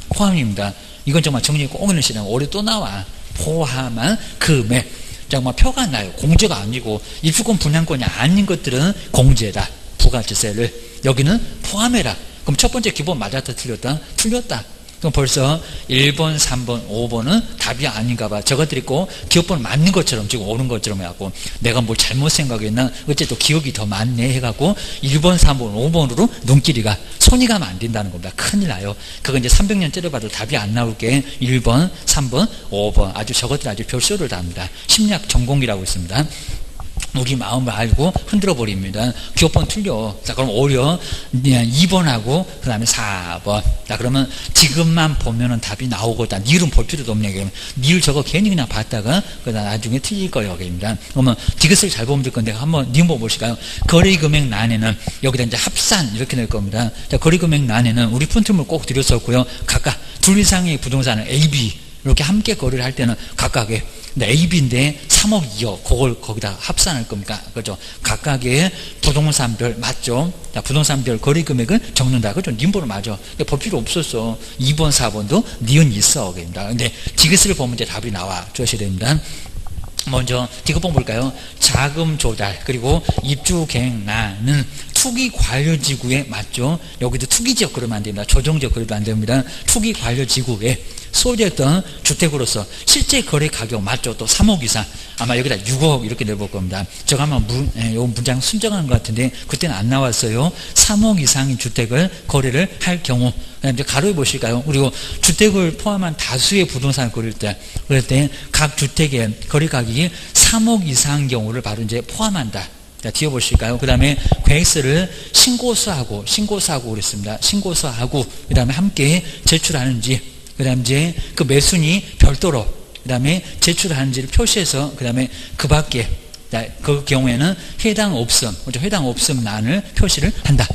포함입니다. 이건 정말 정리 꼭 해놓으셔야 됩니다. 올해 또 나와. 포함한 금액. 정말 표가 나요. 공제가 아니고 입주권 분양권이 아닌 것들은 공제다. 부가가치세를 여기는 포함해라. 그럼 첫 번째 기본 맞았다 틀렸다? 틀렸다. 그럼 벌써 1번, 3번, 5번은 답이 아닌가 봐. 저것들이 꼭 기억번 맞는 것처럼 지금 옳은 것처럼 해갖고 내가 뭘 잘못 생각했나? 어쨌든 기억이 더 많네 해갖고 1번, 3번, 5번으로 눈길이가 손이 가면 안 된다는 겁니다. 큰일 나요. 그거 이제 300년 때려봐도 답이 안 나올게 1번, 3번, 5번 아주 저것들 아주 별소를 다 합니다. 심리학 전공이라고 있습니다. 우리 마음을 알고 흔들어 버립니다. 기억번 틀려. 자, 그럼 오히려 2번하고 그 다음에 4번. 자, 그러면 지금만 보면은 답이 나오거든. 니을은 볼 필요도 없네. 그러면 니을 저거 괜히 그냥 봤다가 그다음 나중에 틀릴 거예요. 그럽니다. 그러면 디귿을 잘 보면 될 건데 한번 니은 보실까요? 거래금액 난에는 여기다 이제 합산 이렇게 낼 겁니다. 자, 거래금액 난에는 우리 푼틈을 꼭 드렸었고요. 각각 둘 이상의 부동산을 A, B 이렇게 함께 거래를 할 때는 각각의 AB인데 3억 2억 그걸 거기다 합산할 겁니까? 그죠? 각각의 부동산별 맞죠? 자, 부동산별 거래금액을 적는다. 그죠? 님보로 맞아. 볼 필요 없었어. 2번, 4번도 니은 있어. 근데 디귿을 보면 이제 답이 나와 주셔야 됩니다. 먼저 디귿번 볼까요? 자금 조달 그리고 입주 계획란은 투기 관료지구에 맞죠? 여기도 투기지역 그러면 안 됩니다. 조정지역 그래도 안 됩니다. 투기 관료지구에 소유했던 주택으로서 실제 거래 가격 맞죠? 또 3억 이상 아마 여기다 6억 이렇게 내볼 겁니다. 제가 아마 요 문장 순정한 것 같은데 그때는 안 나왔어요. 3억 이상의 주택을 거래를 할 경우 이제 가로에 보실까요? 그리고 주택을 포함한 다수의 부동산을 거래할 때 그럴 때 각 주택의 거래 가격이 3억 이상의 경우를 바로 이제 포함한다. 자, 뒤에 보실까요? 그 다음에 계획서를 신고서하고 그랬습니다. 신고서하고 그 다음에 함께 제출하는지 그 다음에 이제 그 매순이 별도로 그 다음에 제출하는지를 표시해서 그 다음에 그 밖에 그 경우에는 해당 없음 난을 표시를 한다.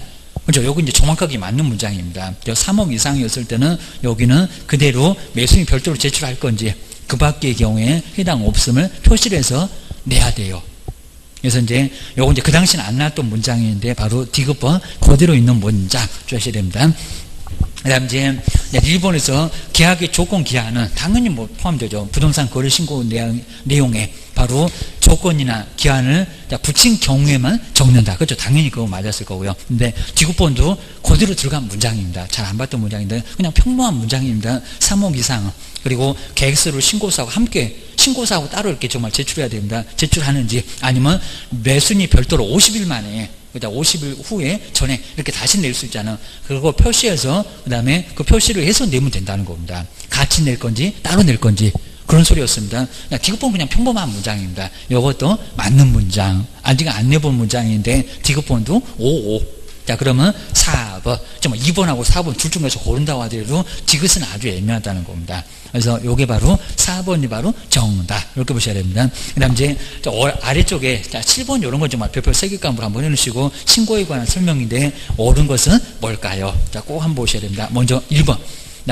그렇죠? 여기 이제 정확하게 맞는 문장입니다. 3억 이상이었을 때는 여기는 그대로 매수인 별도로 제출할 건지 그 밖의 경우에 해당 없음을 표시를 해서 내야 돼요. 그래서 이제 요거 이제 그 당시는 안 나왔던 문장인데 바로 디귿번 그대로 있는 문장 주셔야 됩니다. 그 다음 이제 일본에서 계약의 조건 기한은 당연히 뭐 포함되죠. 부동산 거래 신고 내용에 바로 조건이나 기한을 붙인 경우에만 적는다. 그렇죠? 당연히 그거 맞았을 거고요. 근데 디귿번도 그대로 들어간 문장입니다. 잘 안 봤던 문장인데 그냥 평범한 문장입니다. 3억 이상 그리고 계획서를 신고서하고 함께 신고서하고 따로 이렇게 정말 제출해야 됩니다. 제출하는지 아니면 매순이 별도로 50일 만에 그러니까 50일 후에 전에 이렇게 다시 낼 수 있잖아. 그거 표시해서 그 다음에 그 표시를 해서 내면 된다는 겁니다. 같이 낼 건지 따로 낼 건지 그런 소리였습니다. 디귿번 그냥 평범한 문장입니다. 이것도 맞는 문장. 아직 안 내본 문장인데 디귿번도 5. 자, 그러면 4번. 정말 2번하고 4번 둘 중에서 고른다고 하더라도 디귿은 아주 애매하다는 겁니다. 그래서 요게 바로 4번이 바로 정답. 이렇게 보셔야 됩니다. 그 다음 이제 아래쪽에 7번 이런 건 정말 별표 세개값으로 한번 해놓으시고 신고에 관한 설명인데 옳은 것은 뭘까요? 자, 꼭 한번 보셔야 됩니다. 먼저 1번.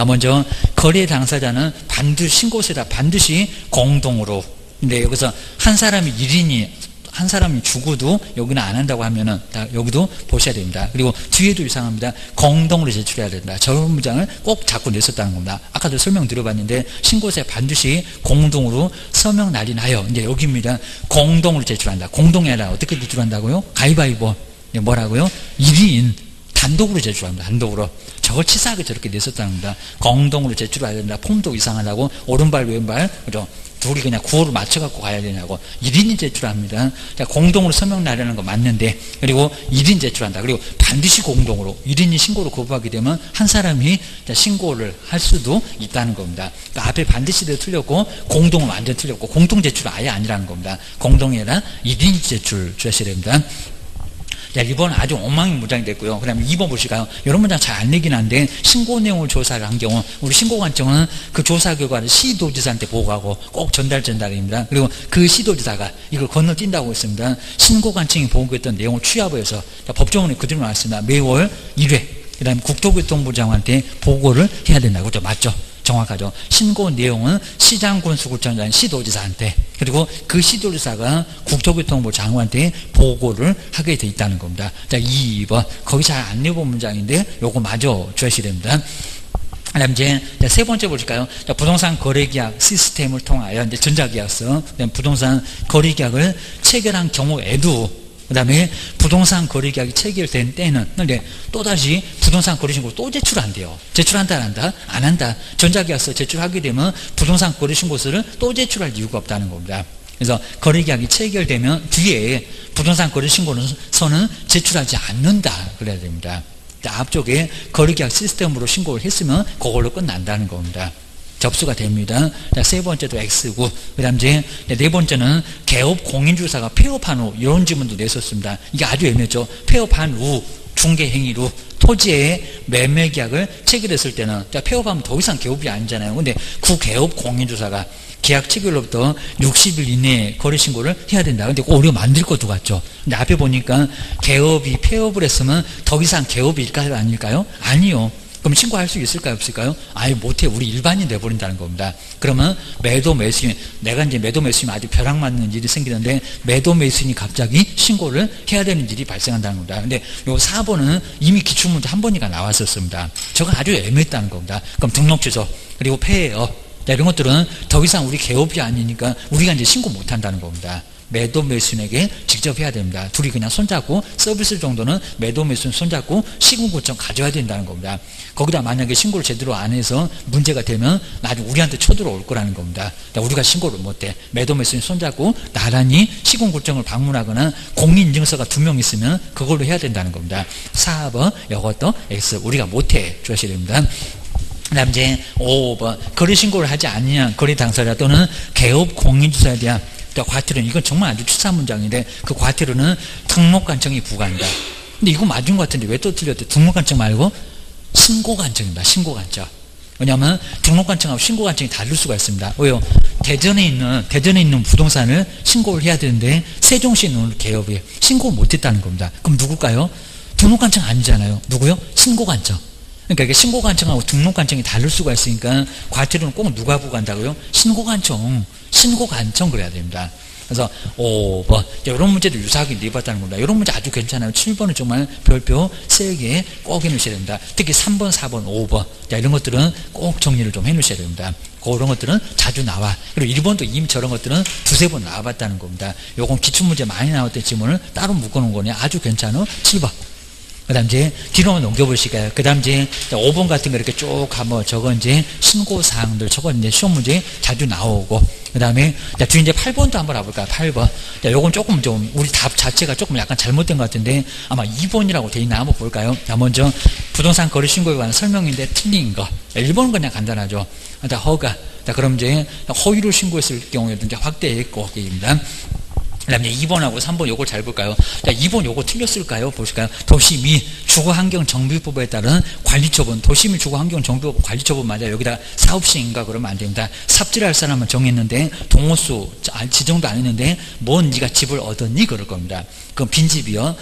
먼저 거래 당사자는 반드시 신고서에다 반드시 공동으로. 근데 여기서 한 사람이 1인이 한 사람이 죽어도 여기는 안 한다고 하면은 여기도 보셔야 됩니다. 그리고 뒤에도 이상합니다. 공동으로 제출해야 된다. 저런 문장을 꼭 자꾸 냈었다는 겁니다. 아까도 설명드려봤는데 신고서에 반드시 공동으로 서명 날인하여 이제 여기입니다. 공동으로 제출한다. 공동이 아니라 어떻게 제출한다고요? 가위바위보. 뭐라고요? 1인 단독으로 제출합니다. 단독으로. 저걸 치사하게 저렇게 냈었다는 겁니다. 공동으로 제출해야 된다. 폼도 이상하다고 오른발 왼발 그죠? 둘이 그냥 구호를 맞춰갖고 가야 되냐고 1인이 제출합니다. 자, 공동으로 서명 나려는 거 맞는데 그리고 1인 제출한다. 그리고 반드시 공동으로 1인이 신고를 거부하게 되면 한 사람이 신고를 할 수도 있다는 겁니다. 그러니까 앞에 반드시도 틀렸고 공동은 완전 틀렸고 공동 제출은 아예 아니라는 겁니다. 공동이 아니라 1인 제출 주셔야 됩니다. 자, 1번 아주 엉망이 문장이 됐고요. 그 다음에 2번 보실까요? 이런 문장 잘 안 내긴 한데 신고 내용을 조사를 한 경우 우리 신고관청은 그 조사 결과를 시도지사한테 보고하고 꼭 전달입니다. 그리고 그 시도지사가 이걸 건너뛴다고 했습니다. 신고관청이 보고했던 내용을 취합해서 법조문에 그대로 나왔습니다. 매월 1회 그 다음에 국토교통부 장관한테 보고를 해야 된다고. 그렇죠? 맞죠? 정확하죠. 신고 내용은 시장군수구청장 시도지사한테 그리고 그 시도지사가 국토교통부 장관한테 보고를 하게 돼 있다는 겁니다. 자, 2번 거기 잘 안 내본 문장인데 요거 마저 주셔야 됩니다. 그다음 이제 세 번째 보실까요? 자, 부동산 거래계약 시스템을 통하여 이제 전자계약서, 부동산 거래계약을 체결한 경우에도 그 다음에 부동산 거래계약이 체결된 때는 또다시 부동산 거래신고 또 제출한대요. 제출한다 안 한다? 안 한다. 전자계약서 제출하게 되면 부동산 거래신고서를 또 제출할 이유가 없다는 겁니다. 그래서 거래계약이 체결되면 뒤에 부동산 거래신고서는 제출하지 않는다 그래야 됩니다. 앞쪽에 거래계약 시스템으로 신고를 했으면 그걸로 끝난다는 겁니다. 접수가 됩니다. 자, 세 번째도 X고, 그 다음 이제 네 번째는 개업 공인주사가 폐업한 후, 이런 지문도 냈었습니다. 이게 아주 애매죠. 폐업한 후, 중개행위로 토지의 매매계약을 체결했을 때는, 자, 폐업하면 더 이상 개업이 아니잖아요. 근데 그 개업 공인주사가 계약 체결로부터 60일 이내에 거래신고를 해야 된다. 근데 꼭 우리가 만들 것도 같죠. 근데 앞에 보니까 개업이 폐업을 했으면 더 이상 개업일까요? 아닐까요? 아니요. 그럼 신고할 수 있을까요? 없을까요? 아예 못해. 우리 일반인 돼버린다는 겁니다. 그러면 매도 매수인, 내가 이제 매도 매수인 아주 벼락 맞는 일이 생기는데 매도 매수인이 갑자기 신고를 해야 되는 일이 발생한다는 겁니다. 근데 요 4번은 이미 기출문제 한 번이가 나왔었습니다. 저건 아주 애매했다는 겁니다. 그럼 등록 취소, 그리고 폐업, 이런 것들은 더 이상 우리 개업이 아니니까 우리가 이제 신고 못 한다는 겁니다. 매도 매수인에게 직접 해야 됩니다. 둘이 그냥 손잡고 서비스 정도는 매도 매수인 손잡고 시군구청 가져야 된다는 겁니다. 거기다 만약에 신고를 제대로 안 해서 문제가 되면 나중에 우리한테 쳐들어올 거라는 겁니다. 우리가 신고를 못해. 매도 매수인 손잡고 나란히 시군구청을 방문하거나 공인인증서가 2명 있으면 그걸로 해야 된다는 겁니다. 4번 이것도 X 우리가 못해 주셔야 됩니다. 그 다음 이제 5번 거래신고를 하지 않느냐 거래 당사자 또는 개업 공인주사에 대한 과태료는 이건 정말 아주 추상 문장인데 그 과태료는 등록관청이 부과한다. 근데 이거 맞은 것 같은데 왜 또 틀렸대? 등록관청 말고 신고관청입니다. 신고관청. 왜냐하면 등록관청하고 신고관청이 다를 수가 있습니다. 왜요? 대전에 있는 부동산을 신고를 해야 되는데 세종시에 있는 개업이 신고를 못했다는 겁니다. 그럼 누굴까요? 등록관청 아니잖아요. 누구요? 신고관청. 그러니까 이게 신고관청하고 등록관청이 다를 수가 있으니까 과태료는 꼭 누가 부과한다고요? 신고관청 그래야 됩니다. 그래서 5번 이런 문제도 유사하게 내봤다는 겁니다. 이런 문제 아주 괜찮아요. 7번은 정말 별표 세게 꼭 해놓으셔야 됩니다. 특히 3번, 4번, 5번 자, 이런 것들은 꼭 정리를 좀 해놓으셔야 됩니다. 그런 것들은 자주 나와. 그리고 1번도 이미 저런 것들은 2-3번 나와봤다는 겁니다. 요건 기출문제 많이 나왔던 지문을 따로 묶어놓은 거네. 아주 괜찮아. 7번. 그 다음 이제 뒤로 넘겨보실까요? 그 다음 이제 5번 같은 거 이렇게 쭉 한번 저건 이제 신고사항들 저건 이제 시험 문제 자주 나오고 그 다음에 뒤에 이제 8번도 한번 와볼까요? 8번. 자, 요건 조금 좀 우리 답 자체가 조금 약간 잘못된 것 같은데 아마 2번이라고 돼 있나 한번 볼까요? 자, 먼저 부동산 거래 신고에 관한 설명인데 틀린 거. 1번은 그냥 간단하죠. 자, 허가. 자, 그럼 이제 허위로 신고했을 경우에도 이제 확대했고, 입니다. 그 다음에 2번하고 3번 요걸 잘 볼까요? 자, 2번 요거 틀렸을까요? 보실까요? 도시 및 주거환경정비법에 따른 관리처분, 도시 및 주거환경정비법 관리처분 맞아요. 여기다가 사업시행인가 그러면 안 됩니다. 삽질할 사람은 정했는데 동호수 지정도 안 했는데 뭔 네가 집을 얻었니? 그럴 겁니다. 그럼 빈집이요.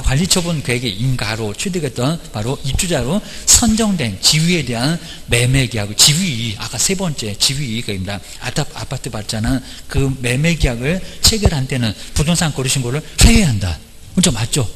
관리처분 계획의 인가로 취득했던 바로 입주자로 선정된 지위에 대한 매매계약, 지위, 아까 세 번째 지위입니다. 아파트 받잖아. 그 매매계약을 체결한 때는 때는 부동산 거래신고를 하여야 한다. 그렇죠? 맞죠?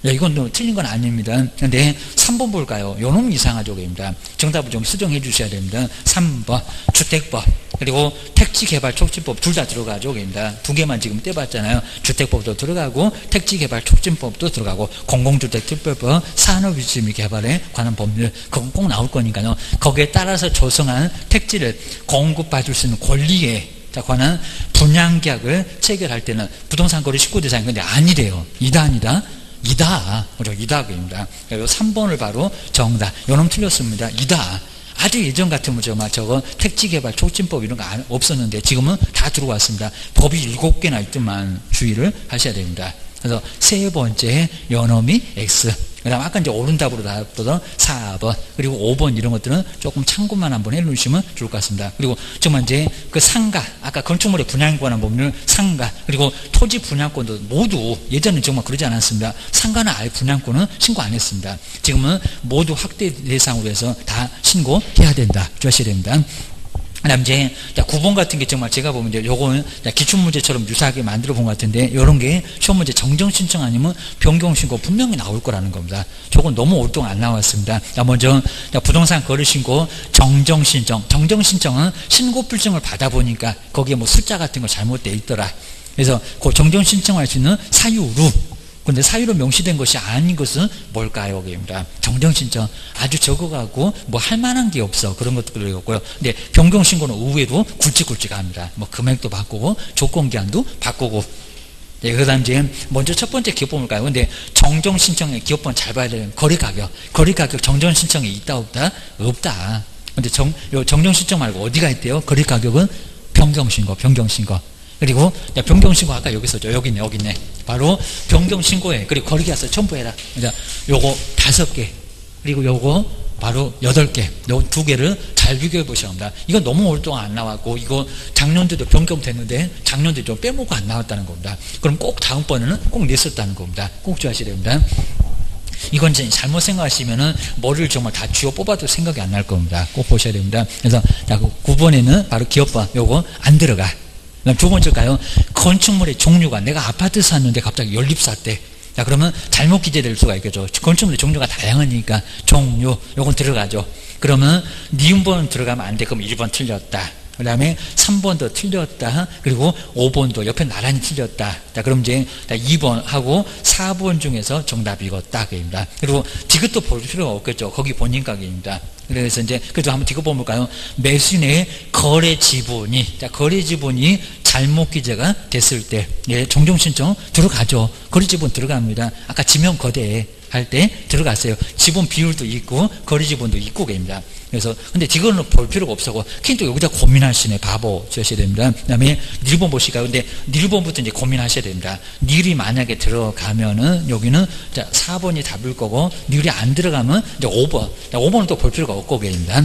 이건 또 틀린 건 아닙니다. 근데 3번 볼까요? 요놈 이상하죠. 입니다. 정답을 좀 수정해 주셔야 됩니다. 3번 주택법 그리고 택지개발촉진법 둘 다 들어가죠. 입니다. 두 개만 지금 떼봤잖아요. 주택법도 들어가고 택지개발촉진법도 들어가고 공공주택특별법 산업유지및 개발에 관한 법률 그건 꼭 나올 거니까요. 거기에 따라서 조성한 택지를 공급받을 수 있는 권리에 관한 분양계약을 체결할 때는 부동산 거래 19대상이 근데 아니래요. 이다. 그죠? 이다. 그입니다. 3번을 바로 정답. 요놈 틀렸습니다. 이다. 아주 예전 같으면 저거 택지개발 촉진법 이런 거 없었는데 지금은 다 들어왔습니다. 법이 7개나 있더만 주의를 하셔야 됩니다. 그래서 세 번째 요놈이 X. 그 다음 아까 이제 오른답으로 나왔던 4번 그리고 5번 이런 것들은 조금 참고만 한번 해놓으시면 좋을 것 같습니다. 그리고 정말 이제 그 상가 아까 건축물의 분양에 관한 법률 상가 그리고 토지 분양권도 모두 예전에 정말 그러지 않았습니다. 상가나 아예 분양권은 신고 안 했습니다. 지금은 모두 확대 대상으로 해서 다 신고해야 된다. 주셔야 됩니다. 그다음 이제 9번 같은 게 정말 제가 보면 이제 요거는 기출문제처럼 유사하게 만들어 본 것 같은데 요런 게 시험 문제 정정 신청 아니면 변경 신고 분명히 나올 거라는 겁니다. 저건 너무 오랫동안 안 나왔습니다. 먼저 부동산 거래 신고 정정 신청. 정정 신청은 신고 필증을 받아 보니까 거기에 뭐 숫자 같은 거 잘못돼 있더라. 그래서 그 정정 신청할 수 있는 사유로 근데 사유로 명시된 것이 아닌 것은 뭘까요? 입니다. 정정신청 아주 적어가고 뭐 할 만한 게 없어. 그런 것도 들어있고요. 근데 변경신고는 의외로 굵직굵직합니다. 뭐 금액도 바꾸고 조건기한도 바꾸고. 네, 그 다음 이제 먼저 첫 번째 기업번 볼까요? 근데 정정신청의 기업번 잘 봐야 되는 거래가격. 거래가격 정정신청에 있다 없다? 없다. 근데 정정신청 말고 어디가 있대요? 거래가격은 변경신고. 그리고 변경신고 아까 여기 있었죠. 여기 있네. 바로 변경신고에 그리고 거래계약서 첨부해라. 요거 5개 그리고 요거 바로 8개 요 2개를 잘 비교해 보셔야 합니다. 이거 너무 오랫동안 안 나왔고 이거 작년도도 변경됐는데 작년도에 좀 빼먹고 안 나왔다는 겁니다. 그럼 꼭 다음번에는 꼭 냈었다는 겁니다. 꼭 주의하셔야 됩니다. 이건 잘못 생각하시면은 머리를 정말 다 쥐어 뽑아도 생각이 안 날 겁니다. 꼭 보셔야 됩니다. 그래서 9번에는 바로 기업번 요거 안 들어가. 그다음 두 번째일까요? 건축물의 종류가 내가 아파트 샀는데 갑자기 연립사대. 자 그러면 잘못 기재될 수가 있겠죠. 건축물의 종류가 다양하니까 종류 요건 들어가죠. 그러면 니은번 들어가면 안 돼. 그럼 1번 틀렸다. 그 다음에 3번도 틀렸다. 그리고 5번도 옆에 나란히 틀렸다. 자, 그럼 이제 2번하고 4번 중에서 정답이 이거 딱입니다. 그리고 디귿도 볼 필요가 없겠죠. 거기 본인 가격입니다. 그래서 이제 그래도 한번 디귿 볼까요? 매수인의 거래 지분이 거래 지분이 잘못 기재가 됐을 때 정정 신청 들어가죠. 거래 지분 들어갑니다. 아까 지명 거래 할 때 들어갔어요. 지분 비율도 있고 거래 지분도 있고 입니다. 그래서 근데 이거는 볼 필요가 없어고 또 여기다 고민하시네. 바보 주셔야 됩니다. 그다음에 닐번 보실까요? 근데 닐번부터 이제 고민하셔야 됩니다. 닐이 만약에 들어가면은 여기는 4번이 답일 거고 닐이 안 들어가면 이제 5번. 5번은 또 볼 필요가 없고 그입니다.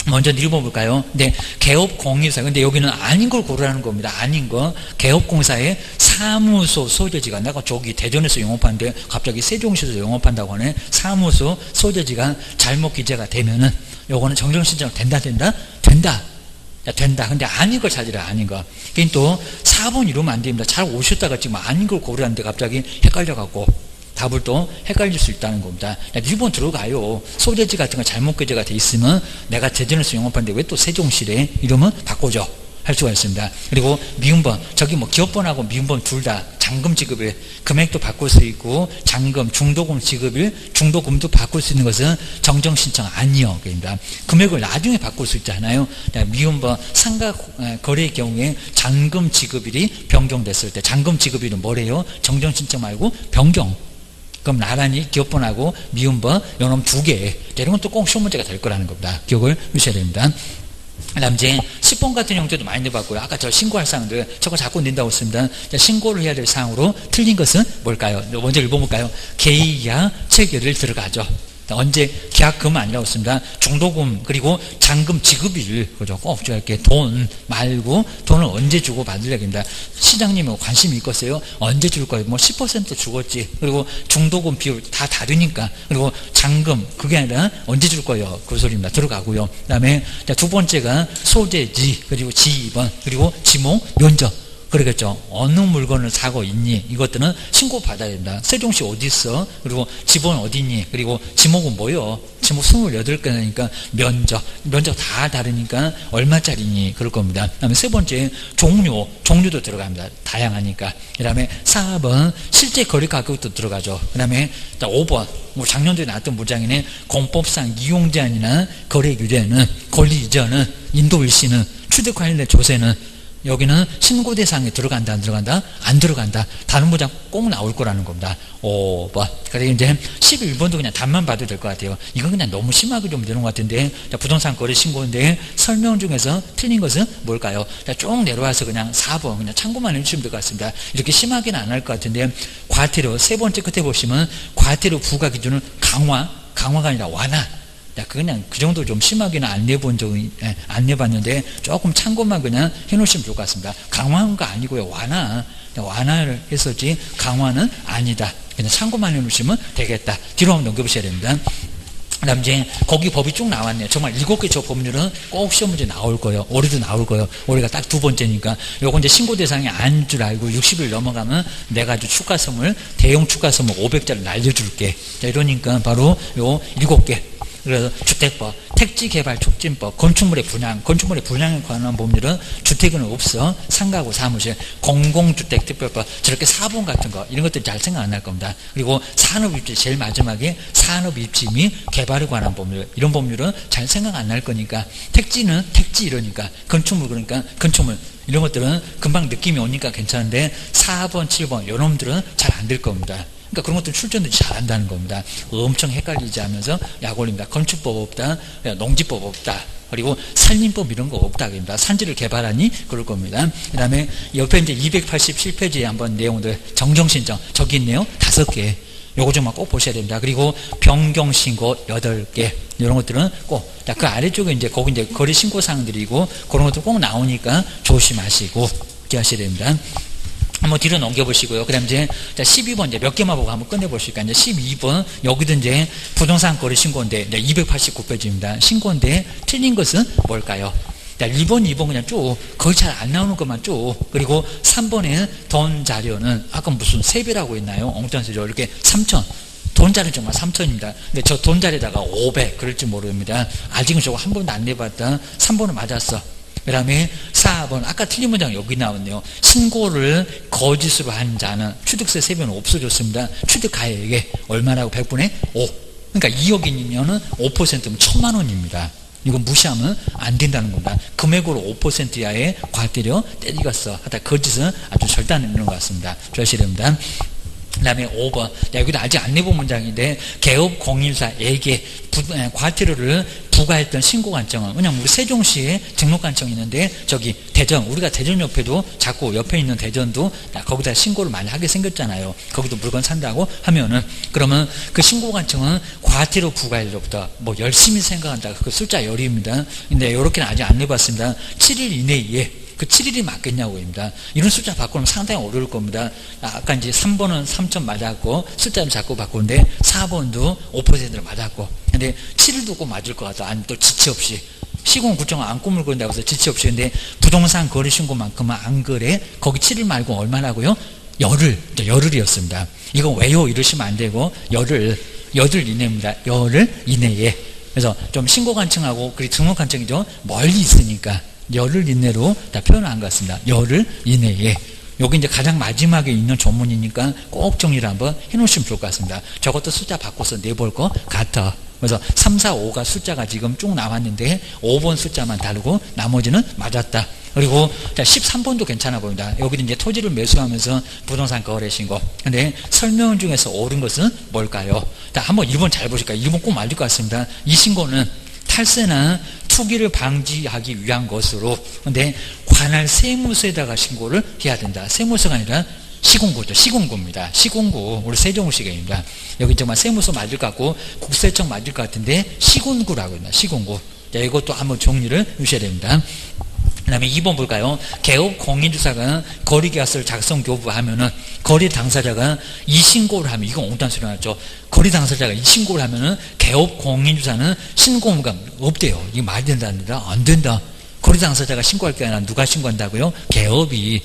먼저 읽어볼까요? 근데 개업공유사 근데 여기는 아닌 걸 고르라는 겁니다. 아닌 거 개업공사의 사무소 소재지가 내가 저기 대전에서 영업하는데 갑자기 세종시에서 영업한다고 하네. 사무소 소재지가 잘못 기재가 되면은 요거는 정정신청 된다. 근데 아닌 걸 찾으라. 아닌 거. 그러니까 또 4번 이러면 안 됩니다. 잘 오셨다가 지금 아닌 걸 고르라는데 갑자기 헷갈려갖고 답을 또 헷갈릴 수 있다는 겁니다. 1번 들어가요. 소재지 같은 거 잘못 기재가 돼 있으면 내가 대전에서 영업하는데 왜 또 세종시래? 이러면 바꿔줘. 할 수가 있습니다. 그리고 미음번 저기 뭐 기업번하고 미음번 둘 다 잔금 지급일 금액도 바꿀 수 있고 잔금 중도금 지급일 중도금도 바꿀 수 있는 것은 정정 신청 아니요. 그러니까 금액을 나중에 바꿀 수 있잖아요. 미음번 상가 거래의 경우에 잔금 지급일이 변경됐을 때 잔금 지급일은 뭐래요? 정정 신청 말고 변경. 그럼 나란히 기업번하고 미음번 요놈 2개 이런 건 또 꼭 시험 문제가 될 거라는 겁니다. 기억을 하셔야 됩니다. 그 다음 이제 10번 같은 형태도 많이 내봤고요. 아까 저 신고할 사항들 저거 자꾸 낸다고 했습니다. 신고를 해야 될 사항으로 틀린 것은 뭘까요? 먼저 읽어볼까요? 계약 체결일 들어가죠. 언제 계약금은 아니라고 했습니다. 중도금 그리고 잔금 지급일 그죠? 꼭 이렇게 돈 말고 돈을 언제 주고 받으려고 합니다. 시장님이 관심이 있겠어요? 언제 줄 거예요? 뭐 10% 주겠지. 그리고 중도금 비율 다 다르니까. 그리고 잔금 그게 아니라 언제 줄 거예요? 그 소리입니다. 들어가고요. 그 다음에 두 번째가 소재지 그리고 지번 그리고 지목 면적 그러겠죠. 어느 물건을 사고 있니? 이것들은 신고받아야 된다. 세종시 어디 있어? 그리고 집은 어디 있니? 그리고 지목은 뭐요? 지목 28개니까 면적 다 다르니까 얼마짜리니? 그럴 겁니다. 그 다음에 세 번째, 종류도 들어갑니다. 다양하니까. 그 다음에 4번, 실제 거래 가격도 들어가죠. 그 다음에 5번, 뭐 작년도에 나왔던 문장이네. 공법상 이용 제한이나 거래 규제는, 권리 이전은, 인도 일시는, 취득 관련된 조세는 여기는 신고 대상에 들어간다, 안 들어간다? 안 들어간다. 다른 문장 꼭 나올 거라는 겁니다. 5번. 그래서 이제 11번도 그냥 답만 봐도 될 것 같아요. 이건 그냥 너무 심하게 좀 되는 것 같은데, 자, 부동산 거래 신고인데 설명 중에서 틀린 것은 뭘까요? 자, 쭉 내려와서 그냥 4번 그냥 참고만 해주시면 될 것 같습니다. 이렇게 심하게는 안 할 것 같은데, 과태료 세 번째 끝에 보시면 과태료 부과 기준을 강화가 아니라 완화. 그냥 그 정도 좀 심하게는 안 내봤는데 조금 참고만 그냥 해놓으시면 좋을 것 같습니다. 강화한 거 아니고요. 완화를 했었지 강화는 아니다. 그냥 참고만 해놓으시면 되겠다. 뒤로 한번 넘겨보셔야 됩니다. 그 다음 이제 거기 법이 쭉 나왔네요. 정말 7개 저 법률은 꼭 시험 문제 나올 거예요. 올해도 나올 거예요. 올해가 딱 2번째니까. 요거 이제 신고 대상이 아닌 줄 알고 60일 넘어가면 내가 아주 추가 선물, 대형 추가 선물 500자를 날려줄게. 자, 이러니까 바로 요 7개. 그래서 주택법, 택지개발촉진법, 건축물의 분양에 관한 법률은 주택은 없어. 상가구 사무실, 공공주택특별법, 저렇게 4번 같은 거 이런 것들 잘 생각 안 날 겁니다. 그리고 산업입지 제일 마지막에 산업입지 및 개발에 관한 법률, 이런 법률은 잘 생각 안 날 거니까 택지는 택지 이러니까 건축물 그러니까 건축물 이런 것들은 금방 느낌이 오니까 괜찮은데 4번, 7번 이놈들은 잘 안 될 겁니다. 그러니까 그런 것들 출전도 잘한다는 겁니다. 엄청 헷갈리지 하면서 약 올립니다. 건축법 없다, 농지법 없다, 그리고 산림법 이런 거 없다. 그럽니다. 산지를 개발하니 그럴 겁니다. 그 다음에 옆에 이제 287페이지에 한번 내용들 정정신청 저기 있네요. 5개. 요거 좀 꼭 보셔야 됩니다. 그리고 변경신고 8개. 이런 것들은 꼭, 그 아래쪽에 이제 거기 이제 거래 신고 사항들이고 그런 것도 꼭 나오니까 조심하시고 기하셔야 됩니다. 한번 뒤로 넘겨보시고요. 그 다음 이제 12번 이제 몇 개만 보고 한번 끝내보실까요? 이제 12번 여기도 이제 부동산 거래 신고인데 289페이지입니다. 신고인데 틀린 것은 뭘까요? 1번, 2번 그냥 쭉 거의 잘 안 나오는 것만 쭉. 그리고 3번에 돈 자료는 아까 무슨 세배라고 했나요? 엉뚱한 소리죠. 이렇게 3천. 돈 자료 정말 3천입니다. 근데 저 돈 자료에다가 500 그럴지 모릅니다. 아직은 저거 한 번도 안 내봤다. 3번은 맞았어. 그 다음에 4번 아까 틀린 문장 여기 나왔네요. 신고를 거짓으로 한 자는 취득세 세배는 없어졌습니다. 취득가액에 얼마라고 100분의 5. 그러니까 2억이면은 5%면 1,000만 원입니다. 이건 무시하면 안 된다는 겁니다. 금액으로 5% 이하의 과태료 때리겠어 하다 거짓은 아주 절대 안 되는 것 같습니다. 조심해야 됩니다. 그 다음에 5번. 여기도 아직 안 내본 문장인데, 개업 공인사에게 과태료를 부과했던 신고관청은, 왜냐면 우리 세종시에 등록관청이 있는데, 저기 대전, 우리가 대전 옆에도 자꾸 옆에 있는 대전도 거기다 신고를 많이 하게 생겼잖아요. 거기도 물건 산다고 하면은, 그러면 그 신고관청은 과태료 부과일로부터 뭐 열심히 생각한다. 그 숫자 열입니다. 근데 이렇게는 아직 안 내봤습니다. 7일 이내에 그 7일이 맞겠냐고입니다. 이런 숫자 바꾸면 상당히 어려울 겁니다. 아까 이제 3번은 3천 맞았고 숫자를 자꾸 바꾸는데 4번도 5%를 맞았고, 근데 7일도 꼭 맞을 것 같아. 아니 또 지체 없이 시공 구청을 안 꾸물고 있다고 해서 지체 없이. 근데 부동산 거래 신고만큼은 안 그래. 거기 7일 말고 얼마라고요? 열흘이었습니다. 이거 왜요? 이러시면 안 되고 열흘 이내입니다. 열흘 이내에. 그래서 좀 신고관청하고 그리고 등록관청이 좀 멀리 있으니까 열흘 이내로 다 표현한 것 같습니다. 열흘 이내에. 여기 이제 가장 마지막에 있는 조문이니까 꼭 정리를 한번 해놓으시면 좋을 것 같습니다. 저것도 숫자 바꿔서 내볼 것 같아. 그래서 3, 4, 5가 숫자가 지금 쭉 나왔는데 5번 숫자만 다르고 나머지는 맞았다. 그리고 13번도 괜찮아 보인다. 여기도 이제 토지를 매수하면서 부동산 거래 신고. 근데 설명 중에서 옳은 것은 뭘까요? 한번 1번 잘 보실까요? 1번 꼭 맞을 것 같습니다. 이 신고는 탈세나 투기를 방지하기 위한 것으로, 근데 관할 세무서에다가 신고를 해야 된다. 세무서가 아니라 시공구죠. 시공구입니다. 시공구. 우리 세종시계입니다. 여기 정말 세무서 맞을 것 같고 국세청 맞을 것 같은데 시군구라고 합니다. 시군구. 자, 이것도 한번 정리를 해주셔야 됩니다. 그 다음에 2번 볼까요? 개업 공인주사가 거래계약서를 작성 교부하면은 거래 당사자가 이 신고를 하면, 이건 엉뚱한 소리 나죠. 거래 당사자가 이 신고를 하면은 개업 공인주사는 신고가 없대요. 이게 말이 된다는 안 된다. 거리 당사자가 신고할 게 아니라 누가 신고한다고요? 개업이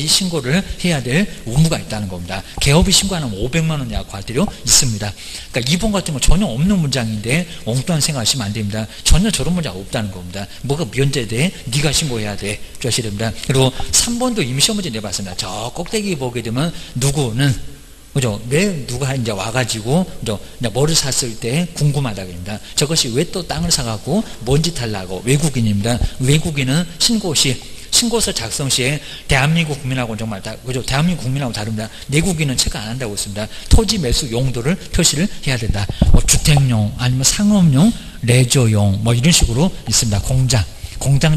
신고를 해야 될 의무가 있다는 겁니다. 개업이 신고하면 500만 원 이하 과태료 있습니다. 그러니까 2번 같은 건 전혀 없는 문장인데 엉뚱한 생각하시면 안 됩니다. 전혀 저런 문장 없다는 겁니다. 뭐가 면제돼? 네가 신고해야 돼. 주셔야 됩니다. 그리고 3번도 이미 시험 문제 내봤습니다. 저 꼭대기 보게 되면 누구는 그죠? 왜 누가 이제 와가지고, 그죠? 뭐를 샀을 때 궁금하다 그럽니다. 저것이 왜 또 땅을 사갖고 뭔 짓 하려고 외국인입니다. 외국인은 신고서 작성 시에 대한민국 국민하고 정말 그죠? 대한민국 국민하고 다릅니다. 내국인은 체크 안 한다고 했습니다. 토지 매수 용도를 표시를 해야 된다. 뭐 주택용, 아니면 상업용, 레저용, 뭐 이런 식으로 있습니다. 공장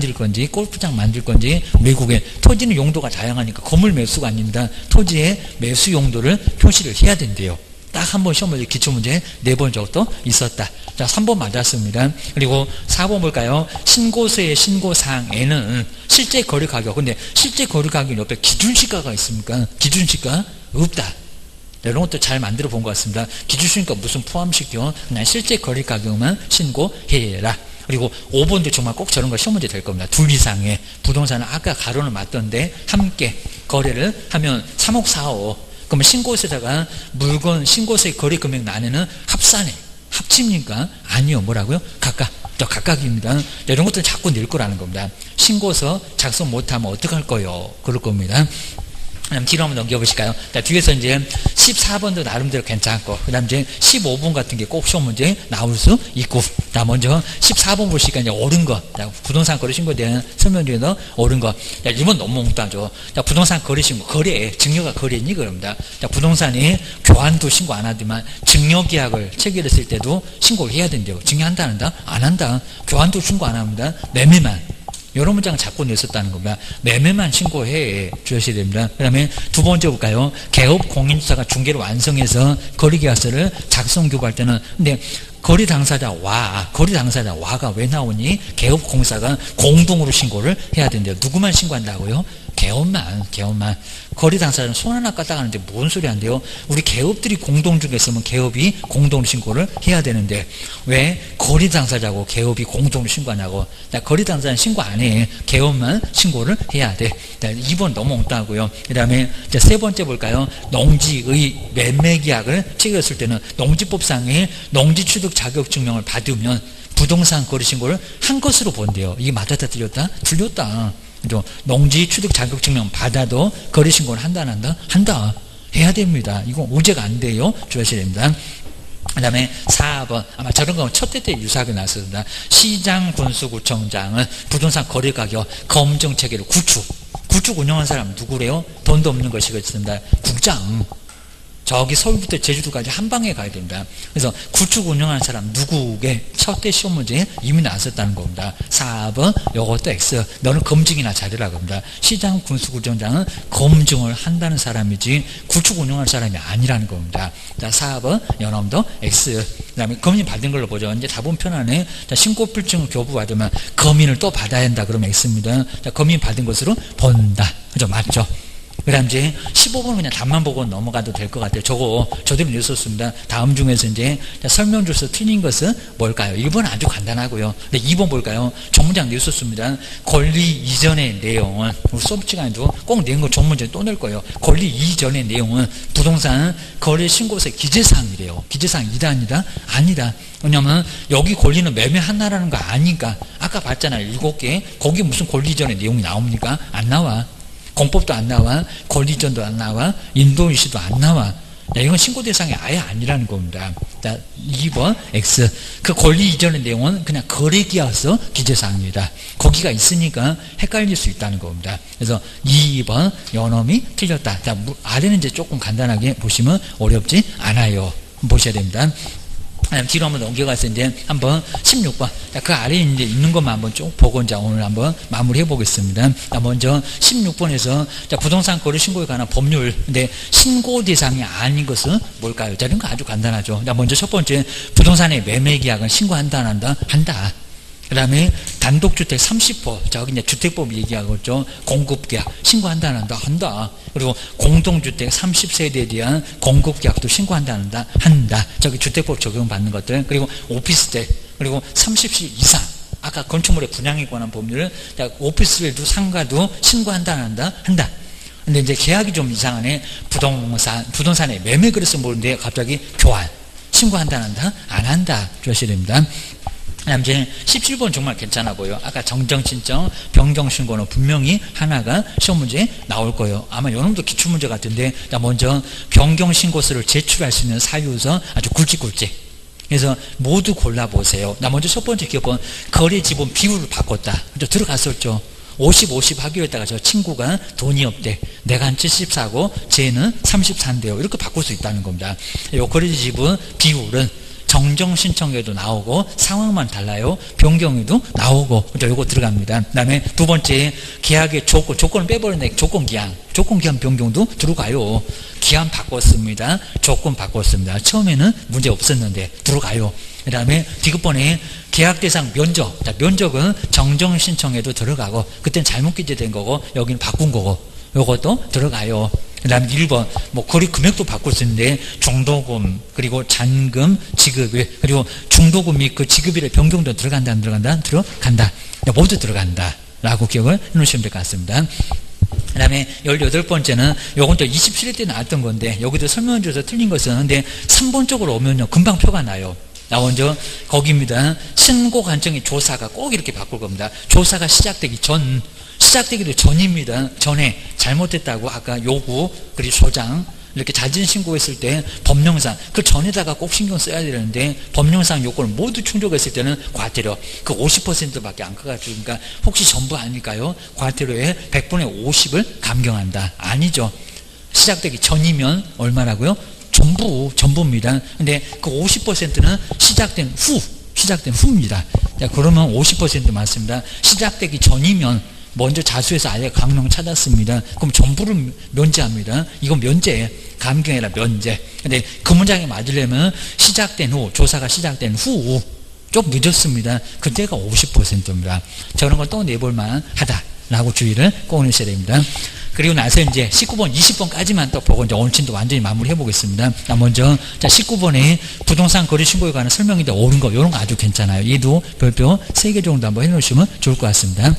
질 건지 골프장 만들 건지 외국에 토지는 용도가 다양하니까 건물 매수가 아닙니다. 토지의 매수 용도를 표시를 해야 된대요. 딱 한 번 시험 문제 기출문제 4번 정도 있었다. 자, 3번 맞았습니다. 그리고 4번 볼까요? 신고서의 신고사항에는 실제 거래 가격, 근데 실제 거래 가격 옆에 기준시가가 있습니까? 기준시가 없다. 이런 것도 잘 만들어 본 것 같습니다. 기준시가 무슨 포함시켜? 그냥 실제 거래 가격만 신고해라. 그리고 5번도 정말 꼭 저런 거 시험 문제 될 겁니다. 둘 이상의 부동산은 아까 가로는 맞던데 함께 거래를 하면 3억 4억. 그러면 신고서에다가 물건 신고서의 거래 금액 안에는 합칩니까? 아니요. 뭐라고요? 각각입니다. 이런 것들은 자꾸 낼 거라는 겁니다. 신고서 작성 못하면 어떡할 거요? 그럴 겁니다. 그다음 뒤로 한번 넘겨보실까요? 자, 뒤에서 이제 14번도 나름대로 괜찮고, 그 다음 이제 15번 같은 게 꼭 시험 문제 나올 수 있고, 자, 먼저 14번 보시니까 이제 옳은 거. 자, 부동산 거래 신고에 대한 설명 중에서 옳은 거. 자, 이번 너무 엉뚱하죠. 자, 부동산 거래 신고, 증여가 거래니? 그럽니다. 자, 부동산이 교환도 신고 안 하지만 증여계약을 체결했을 때도 신고를 해야 된대요. 증여한다, 안 한다? 안 한다. 교환도 신고 안 합니다. 매매만. 이런 문장을 자꾸 냈었다는 겁니다. 매매만 신고해 주셔야 됩니다. 그 다음에 두 번째 볼까요? 개업 공인주사가 중개를 완성해서 거래계약서를 작성 교부할 때는, 근데 거래 당사자와가 왜 나오니? 개업 공사가 공동으로 신고를 해야 된대요. 누구만 신고한다고요? 개업만. 거래 당사자는 손 하나 까딱하는데 뭔 소리 한대요? 우리 개업들이 공동 중개했으면 개업이 공동 신고를 해야 되는데 왜 거래 당사자고 개업이 공동으로 신고하냐고. 거래 당사자는 신고 안 해. 개업만 신고를 해야 돼. 2번 너무 엉뚱하고요. 그 다음에 세 번째 볼까요? 농지의 매매계약을 체결했을 때는 농지법상의 농지취득 자격증명을 받으면 부동산 거래 신고를 한 것으로 본대요. 이게 맞았다 틀렸다? 틀렸다. 농지 취득 자격증명 받아도 거래 신고를 한다 안 한다? 한다. 해야 됩니다. 이건 오제가 안 돼요. 주셔야 됩니다. 그 다음에 4번 아마 저런 거 첫 때 유사하게 나왔습니다. 시장군수구청장은 부동산 거래 가격 검증 체계를 구축 운영한 사람 누구래요? 돈도 없는 것이겠습니다. 국장. 저기 서울부터 제주도까지 한 방에 가야 됩니다. 그래서 구축 운영하는 사람 누구게 첫 때 시험 문제에 이미 나왔었다는 겁니다. 4번 요것도 X. 너는 검증이나 잘해라 겁니다. 시장 군수구청장은 검증을 한다는 사람이지 구축 운영하는 사람이 아니라는 겁니다. 자, 4번 여러분도 X. 그 다음에 검인 받은 걸로 보죠. 이제 답은 편하네. 자, 신고필증을 교부받으면 검인을 또 받아야 한다. 그러면 X입니다. 자, 검인 받은 것으로 본다. 그죠? 맞죠? 그 다음 이제 15번 그냥 답만 보고 넘어가도 될 것 같아요. 저대로 냈었습니다. 다음 중에서 이제 설명 줘서 틀린 것은 뭘까요? 1번 아주 간단하고요. 근데 2번 볼까요? 정문장 냈었습니다. 권리 이전의 내용은, 우리 수업 시간에도 꼭 낸 거 정문장 또 낼 거예요. 권리 이전의 내용은 부동산 거래 신고서의 기재사항이래요. 기재사항이다 아니다? 아니다. 왜냐면 여기 권리는 매매한다라는 거 아니까. 아까 봤잖아요. 7개. 거기 무슨 권리 이전의 내용이 나옵니까? 안 나와. 공법도 안 나와, 권리 이전도 안 나와, 인도이시도 안 나와. 이건 신고 대상이 아예 아니라는 겁니다. 자, 2번 X. 그 권리 이전의 내용은 그냥 거래계약서 기재사항입니다. 거기가 있으니까 헷갈릴 수 있다는 겁니다. 그래서 2번 요놈이 틀렸다. 자, 아래는 이제 조금 간단하게 보시면 어렵지 않아요. 보셔야 됩니다. 뒤로 한번 넘겨가서 이제 한번 16번. 자, 그 아래에 이제 있는 것만 한번 쭉 보고 이제 오늘 한번 마무리해 보겠습니다. 자, 먼저 16번에서 자, 부동산 거래 신고에 관한 법률. 근데 신고 대상이 아닌 것은 뭘까요? 자, 이런 거 아주 간단하죠. 자, 먼저 첫 번째, 부동산의 매매 계약은 신고한다, 안 한다? 한다. 그 다음에 단독주택 30호. 자, 여기 이제 주택법 얘기하고 있죠. 공급계약. 신고한다, 안 한다? 한다. 그리고 공동주택 30세대에 대한 공급계약도 신고한다, 안 한다? 한다. 저기 주택법 적용받는 것들. 그리고 오피스텔. 그리고 30실 이상. 아까 건축물의 분양에 관한 법률을 오피스빌도 상가도 신고한다, 안 한다? 한다. 근데 이제 계약이 좀 이상하네. 부동산에 매매 그래서 모르는데 갑자기 교환. 신고한다, 안 한다? 안 한다. 주셔야 됩니다. 그다음 이제 17번 정말 괜찮아 보여. 아까 정정신청, 변경신고는 분명히 하나가 시험 문제에 나올 거예요. 아마 이놈도 기출문제 같은데, 먼저 변경신고서를 제출할 수 있는 사유서 아주 굵직굵직. 그래서 모두 골라보세요. 먼저 첫 번째 기업은 거래 지분 비율을 바꿨다. 들어갔었죠. 50, 50 하기로 했다가 저 친구가 돈이 없대. 내가 한 74고 쟤는 34인데요. 이렇게 바꿀 수 있다는 겁니다. 이 거래 지분 비율은 정정 신청에도 나오고 상황만 달라요. 변경에도 나오고 요거 들어갑니다. 그 다음에 두 번째 계약의 조건을 빼버렸네. 조건 기한 변경도 들어가요. 기한 바꿨습니다. 조건 바꿨습니다. 처음에는 문제 없었는데 들어가요. 그 다음에 디귿번에 계약 대상 면적. 면적은 정정 신청에도 들어가고 그때는 잘못 기재된 거고 여기는 바꾼 거고 요것도 들어가요. 그 다음에 1번, 거래 금액도 바꿀 수 있는데, 중도금, 그리고 잔금, 지급일, 그리고 중도금 및 그 지급일의 변경도 들어간다, 안 들어간다? 들어간다. 모두 들어간다. 라고 기억을 해 놓으시면 될 것 같습니다. 그 다음에 18번째는, 요건 또 27회 때 나왔던 건데, 여기도 설명해 줘서 틀린 것은, 근데 3번 쪽으로 오면요, 금방 표가 나요. 먼저, 거기입니다. 신고 관청의 조사가 꼭 이렇게 바꿀 겁니다. 조사가 시작되기 전입니다. 전에 잘못했다고 아까 요구 그리고 소장 이렇게 자진 신고했을 때 법령상 그 전에다가 꼭 신경 써야 되는데 법령상 요건을 모두 충족했을 때는 과태료 그 50%밖에 안 커가지고 그러니까 혹시 전부 아닐까요? 과태료의 100분의 50을 감경한다. 아니죠. 시작되기 전이면 얼마라고요? 전부입니다. 근데 그 50%는 시작된 후입니다. 그러면 50% 맞습니다. 시작되기 전이면 먼저 자수해서 아예 강령 찾았습니다. 그럼 전부를 면제합니다. 이건 면제, 감경이라 면제. 근데 그 문장에 맞으려면 시작된 후, 조사가 시작된 후, 좀 늦었습니다. 그때가 50%입니다. 저런 걸 또 내볼만 하다라고 주의를 꼭 내셔야 됩니다. 그리고 나서 이제 19번, 20번까지만 또 보고 이제 오늘 진도 완전히 마무리해 보겠습니다. 먼저, 19번에 부동산 거래 신고에 관한 설명인데 옳은 거, 이런 거 아주 괜찮아요. 얘도 별표 3개 정도 한번 해 놓으시면 좋을 것 같습니다.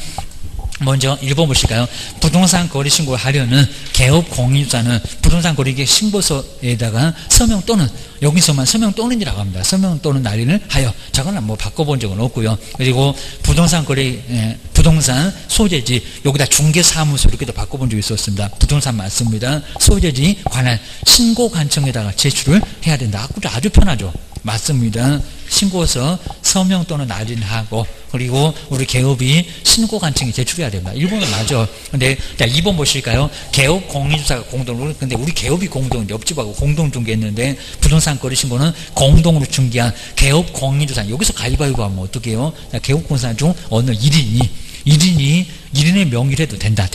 먼저 1번 보실까요? 부동산 거래 신고를 하려는 개업 공인주사는 부동산 거래계획 신고서에다가 서명 또는 여기서만 서명 또는이라고 합니다. 서명 또는 날인을 하여 저거는 바꿔본 적은 없고요. 그리고 부동산 거래 부동산 소재지 여기다 중개사무소 이렇게도 바꿔본 적이 있었습니다. 부동산 맞습니다. 소재지 관할 신고관청에다가 제출을 해야 된다. 아주 편하죠. 맞습니다. 신고서 서명 또는 날인하고 그리고 우리 개업이 신고관청에 제출해야 됩니다. 1번은 맞아. 근데 2번 보실까요? 개업 공인주사가 공동으로 근데 우리 개업이 공동인데 옆집하고 공동중개했는데 부동산 거래 신고는 공동으로 중개한 개업 공인주사 여기서 가위바위보 하면 어떻게 해요? 개업공사 중 어느 1인의 명의를 해도 된다.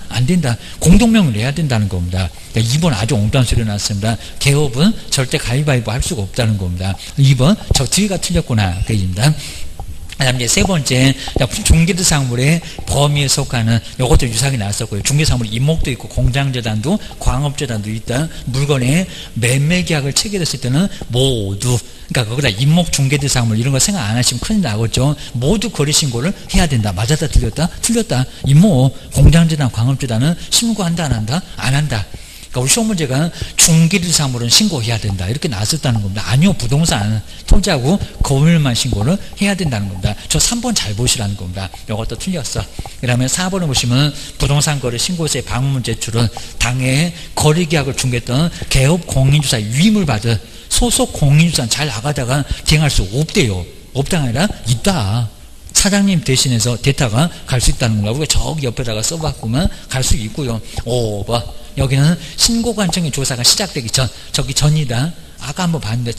안 된다. 공동명의를 해야 된다는 겁니다. 2번 아주 엉뚱한 소리 났습니다. 개업은 절대 가위바위보 할 수가 없다는 겁니다. 2번 저 뒤가 틀렸구나. 그 얘기입니다. 그다음 이제 세 번째 중개대상물의 범위에 속하는 이것도 유사하게 나왔었고요. 중개사물 임목도 있고 공장재단도 광업재단도 있다. 물건의 매매계약을 체결했을 때는 모두 그러니까 거기다 임목 중개대상물 이런 거 생각 안 하시면 큰일 나겠죠. 모두 거래신고를 해야 된다. 맞았다 틀렸다. 임목 공장재단 광업재단은 신고한다 안 한다? 안 한다. 그러니까 우리 시험 문제가 중개대상물은 신고해야 된다. 이렇게 나왔었다는 겁니다. 아니요. 부동산, 토지하고 건물만 신고를 해야 된다는 겁니다. 저 3번 잘 보시라는 겁니다. 이것도 틀렸어. 그 다음에 4번을 보시면 부동산 거래 신고서의 방문 제출은 당해 거래계약을 중개했던 개업 공인주사 위임을 받은 소속 공인주사는 잘 나가다가 대행할 수 없대요. 없다가 아니라 있다. 사장님 대신해서 대타가 갈 수 있다는 겁니다. 우리가 저기 옆에다가 써봤구만 갈 수 있고요. 5번. 여기는 신고관청의 조사가 시작되기 전, 저기 전이다. 아까 한번 봤는데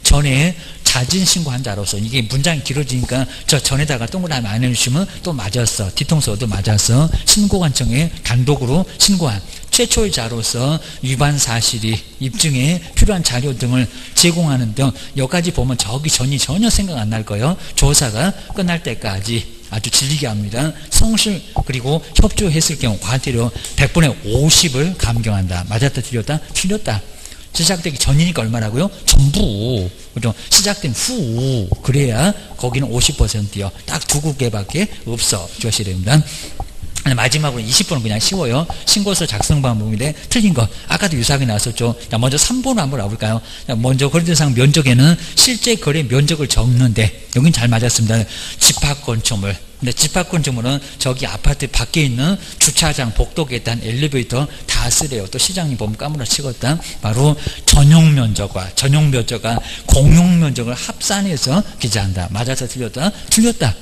전에 자진 신고한다로서 이게 문장이 길어지니까 저 전에다가 동그라미 안 해주시면 또 맞았어. 뒤통수도 맞았어. 신고관청에 단독으로 신고한 최초의 자로서 위반 사실이 입증에 필요한 자료 등을 제공하는 등 여기까지 보면 저기 전이 전혀 생각 안 날 거예요. 조사가 끝날 때까지 아주 질리게 합니다. 성실 그리고 협조했을 경우 과태료 100분의 50을 감경한다. 맞았다 틀렸다? 틀렸다. 시작되기 전이니까 얼마라고요? 전부. 그죠? 시작된 후. 그래야 거기는 50%요. 딱 두 군데밖에 없어. 주셔야 됩니다. 마지막으로 20번은 그냥 쉬워요. 신고서 작성 방법인데 틀린 거. 아까도 유사하게 나왔었죠. 자, 먼저 3번을 한번 나볼까요? 먼저 거래대상 면적에는 실제 거래 면적을 적는데 여긴 잘 맞았습니다. 집합건축물. 근데 집합건축물은 저기 아파트 밖에 있는 주차장, 복도 계단, 엘리베이터 다 쓰래요. 또 시장님 보면 까무러치겠다. 바로 전용면적과 공용면적을 합산해서 기재한다. 맞아서 틀렸다? 틀렸다.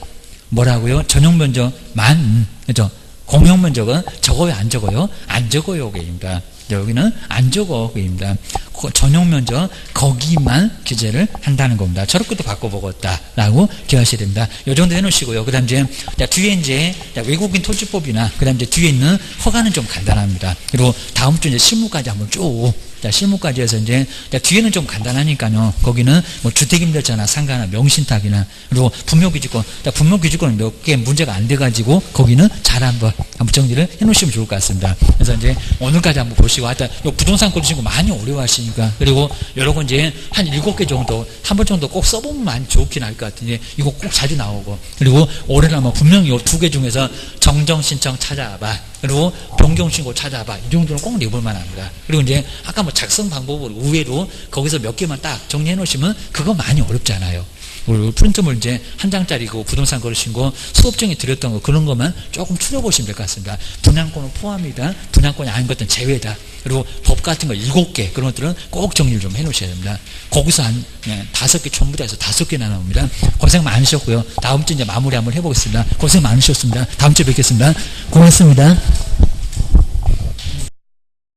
뭐라고요? 전용면적만. 그죠? 공용면적은 적어요, 안 적어요? 안 적어요, 그입니다. 여기는 안 적어, 그입니다. 전용면적 거기만 기재를 한다는 겁니다. 저렇게도 바꿔보겠다라고 기억하셔야 됩니다. 이 정도 해놓으시고요. 그 다음 이제 뒤에 이제 외국인 토지법이나 그 다음 이제 뒤에 있는 허가는 좀 간단합니다. 그리고 다음 주 이제 실무까지 한번 쭉. 실무까지 해서 이제 뒤에는 좀 간단하니까요. 거기는 뭐 주택임대차나 상가나 명신탁이나 그리고 분묘기지권. 분묘기지권은 몇 개 문제가 안 돼가지고 거기는 잘 한번 정리를 해놓으시면 좋을 것 같습니다. 그래서 이제 오늘까지 한번 보시고 하여튼 요 부동산 거주신 거 많이 어려워하시니까 그리고 여러 건 이제 한 7개 정도 한 번 정도 꼭 써보면 많이 좋긴 할 것 같은데 이거 꼭 자주 나오고 그리고 올해는 분명히 요 2개 중에서 정정신청 찾아봐. 그리고 변경신고 찾아봐. 이 정도는 꼭 내볼 만합니다. 그리고 이제 아까 뭐 작성 방법을 의외로 거기서 몇 개만 딱 정리해 놓으시면 그거 많이 어렵잖아요. 프린트물 이제 한 장짜리 그 부동산 거르신 거 수업 중에 드렸던 거 그런 것만 조금 추려보시면 될 것 같습니다. 분양권은 포함이다. 분양권이 아닌 것들은 제외다. 그리고 법 같은 거 7개 그런 것들은 꼭 정리를 좀 해 놓으셔야 됩니다. 거기서 한 5개 전부 다 해서 5개나 나옵니다. 고생 많으셨고요. 다음 주 이제 마무리 한번 해보겠습니다. 고생 많으셨습니다. 다음 주에 뵙겠습니다. 고맙습니다.